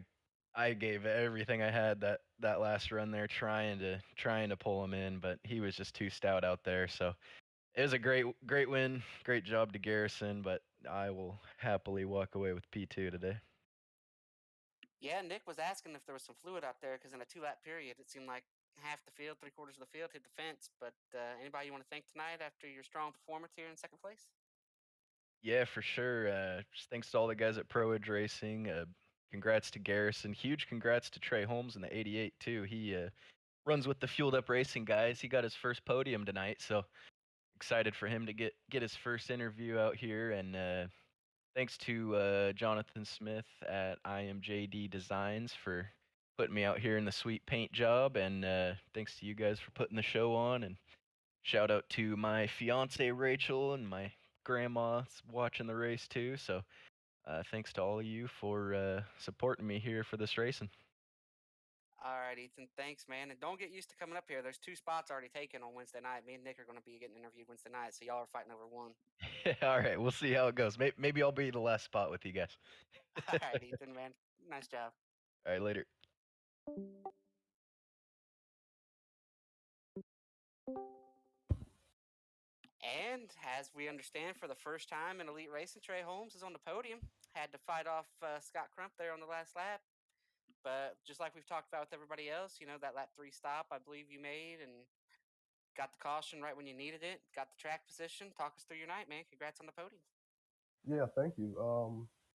gave everything I had that last run there, trying to pull him in, but he was just too stout out there. So it was a great win, great job to Garrison, but I will happily walk away with P2 today. Yeah, Nick was asking if there was some fluid out there because in a 2-lap period, it seemed like half the field, 3/4 of the field hit the fence. But anybody you want to thank tonight after your strong performance here in second place? Yeah, for sure. Just thanks to all the guys at Pro Edge Racing. Congrats to Garrison. Huge congrats to Trey Holmes in the 88 too. He runs with the Fueled Up Racing guys. He got his first podium tonight, so excited for him to get his first interview out here. And thanks to Jonathan Smith at IMJD Designs for putting me out here in the sweet paint job. And thanks to you guys for putting the show on. And shout out to my fiance Rachel and my grandma watching the race too. So thanks to all of you for supporting me here for this racing. All right, Ethan. Thanks, man. And don't get used to coming up here. There's 2 spots already taken on Wednesday night. Me and Nick are going to be getting interviewed Wednesday night, so y'all are fighting over one. All right, we'll see how it goes. Maybe I'll be the last spot with you guys. All right, Ethan, man. Nice job. All right, later. And as we understand, for the first time in Elite Racing, Trey Holmes is on the podium. Had to fight off Scott Crump there on the last lap. But just like we've talked about with everybody else, that lap 3 stop I believe you made and got the caution right when you needed it, got the track position. Talk us through your night, man. Congrats on the podium. Yeah, thank you.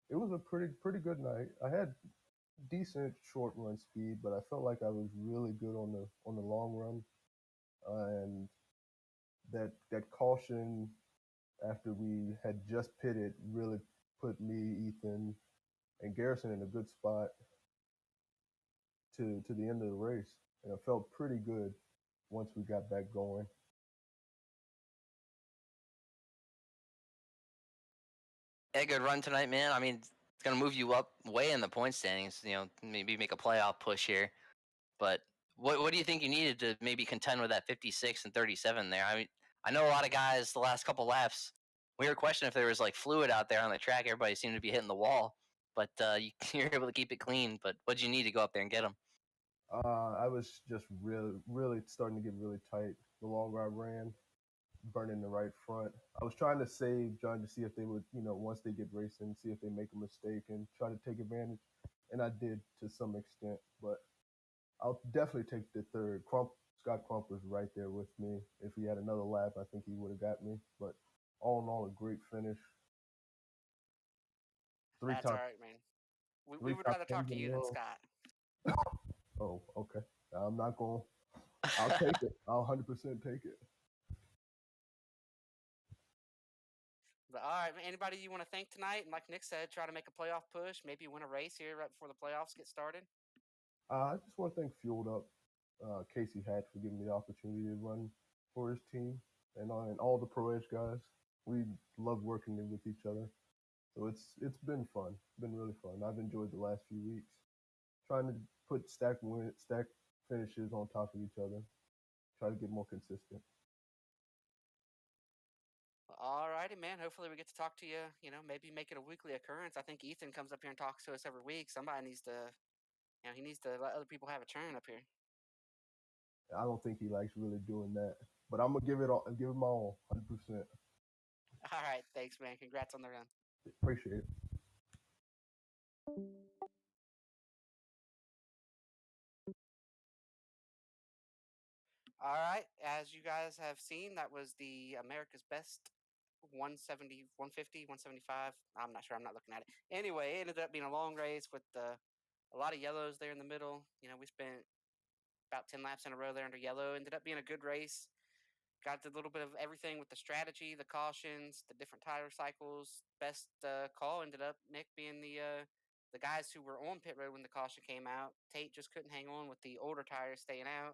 It was a pretty good night. I had decent short run speed, but I felt like I was really good on the long run, and that caution after we had just pitted really put me, Ethan, and Garrison in a good spot to the end of the race, and it felt pretty good once we got back going. Yeah, good run tonight, man. I mean, it's gonna move you up way in the point standings. Maybe make a playoff push here. But what do you think you needed to maybe contend with that 56 and 37 there? I mean, I know a lot of guys the last couple laps. We were questioning if there was like fluid out there on the track. Everybody seemed to be hitting the wall, but you're able to keep it clean. But what'd you need to go up there and get them? I was just really starting to get really tight the longer I ran, burning the right front. I was trying to see if they would, once they get racing, see if they make a mistake and try to take advantage. And I did to some extent, but I'll definitely take the third. Scott Crump was right there with me. If he had another lap, I think he would have got me. But all in all, a great finish. That's all right, man. We would rather talk to you than Scott. Oh, okay. I'm not going. I'll take it. I'll 100% take it. But all right, anybody you want to thank tonight? And like Nick said, try to make a playoff push, maybe win a race here right before the playoffs get started. I just want to thank Fueled Up, Casey Hatch for giving me the opportunity to run for his team, and all the Pro Edge guys. We love working with each other, so it's been fun. It's been really fun. I've enjoyed the last few weeks, trying to put stack finishes on top of each other, try to get more consistent. All righty, man. Hopefully we get to talk to you, maybe make it a weekly occurrence. I think Ethan comes up here and talks to us every week. Somebody needs to, he needs to let other people have a turn up here. I don't think he likes really doing that. But I'm gonna give it my all, 100%. All right, thanks, man. Congrats on the run. Appreciate it. All right, as you guys have seen, that was the America's Best 170, 150, 175. I'm not sure. I'm not looking at it. Anyway, it ended up being a long race with a lot of yellows there in the middle. You know, we spent about 10 laps in a row there under yellow. Ended up being a good race. Got a little bit of everything with the strategy, the cautions, the different tire cycles. Best call ended up, Nick, being the guys who were on pit road when the caution came out. Tate just couldn't hang on with the older tires staying out,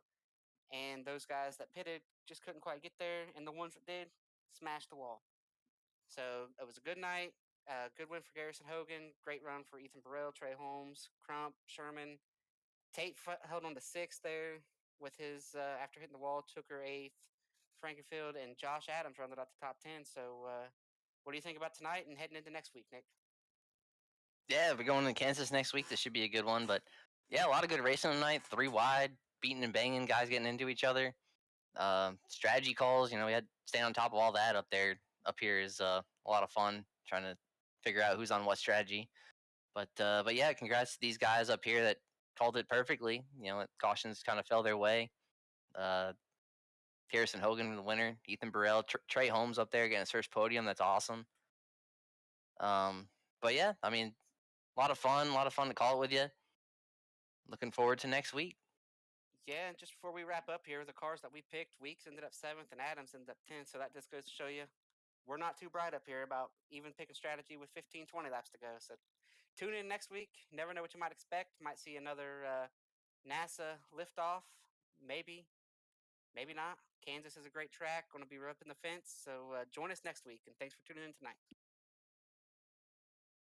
and those guys that pitted just couldn't quite get there, and the ones that did smashed the wall. So it was a good night. Good win for Garrison Hogan. Great run for Ethan Burrell, Trey Holmes, Crump, Sherman. Tate held on to sixth there with his after hitting the wall. Tooker eighth. Frankenfield and Josh Adams rounded out the top 10. So what do you think about tonight and heading into next week, Nick? Yeah, we're going to Kansas next week. This should be a good one. But yeah, a lot of good racing tonight. 3 wide, beating and banging, guys getting into each other. Strategy calls. You know, we had to stay on top of all that up there. Up here is a lot of fun trying to figure out who's on what strategy. But yeah, congrats to these guys up here that called it perfectly. You know, cautions kind of fell their way. Garrison Hogan the winner. Ethan Burrell, Trey Holmes up there getting his first podium. That's awesome. But yeah, I mean, a lot of fun. A lot of fun to call it with you. Looking forward to next week. Yeah, and just before we wrap up here, the cars that we picked, Weeks ended up 7th and Adams ended up 10th. So that just goes to show you we're not too bright up here about even picking strategy with 15, 20 laps to go. So tune in next week. Never know what you might expect. Might see another NASA liftoff. Maybe, maybe not. Kansas is a great track. Going to be up in the fence. So join us next week. And thanks for tuning in tonight.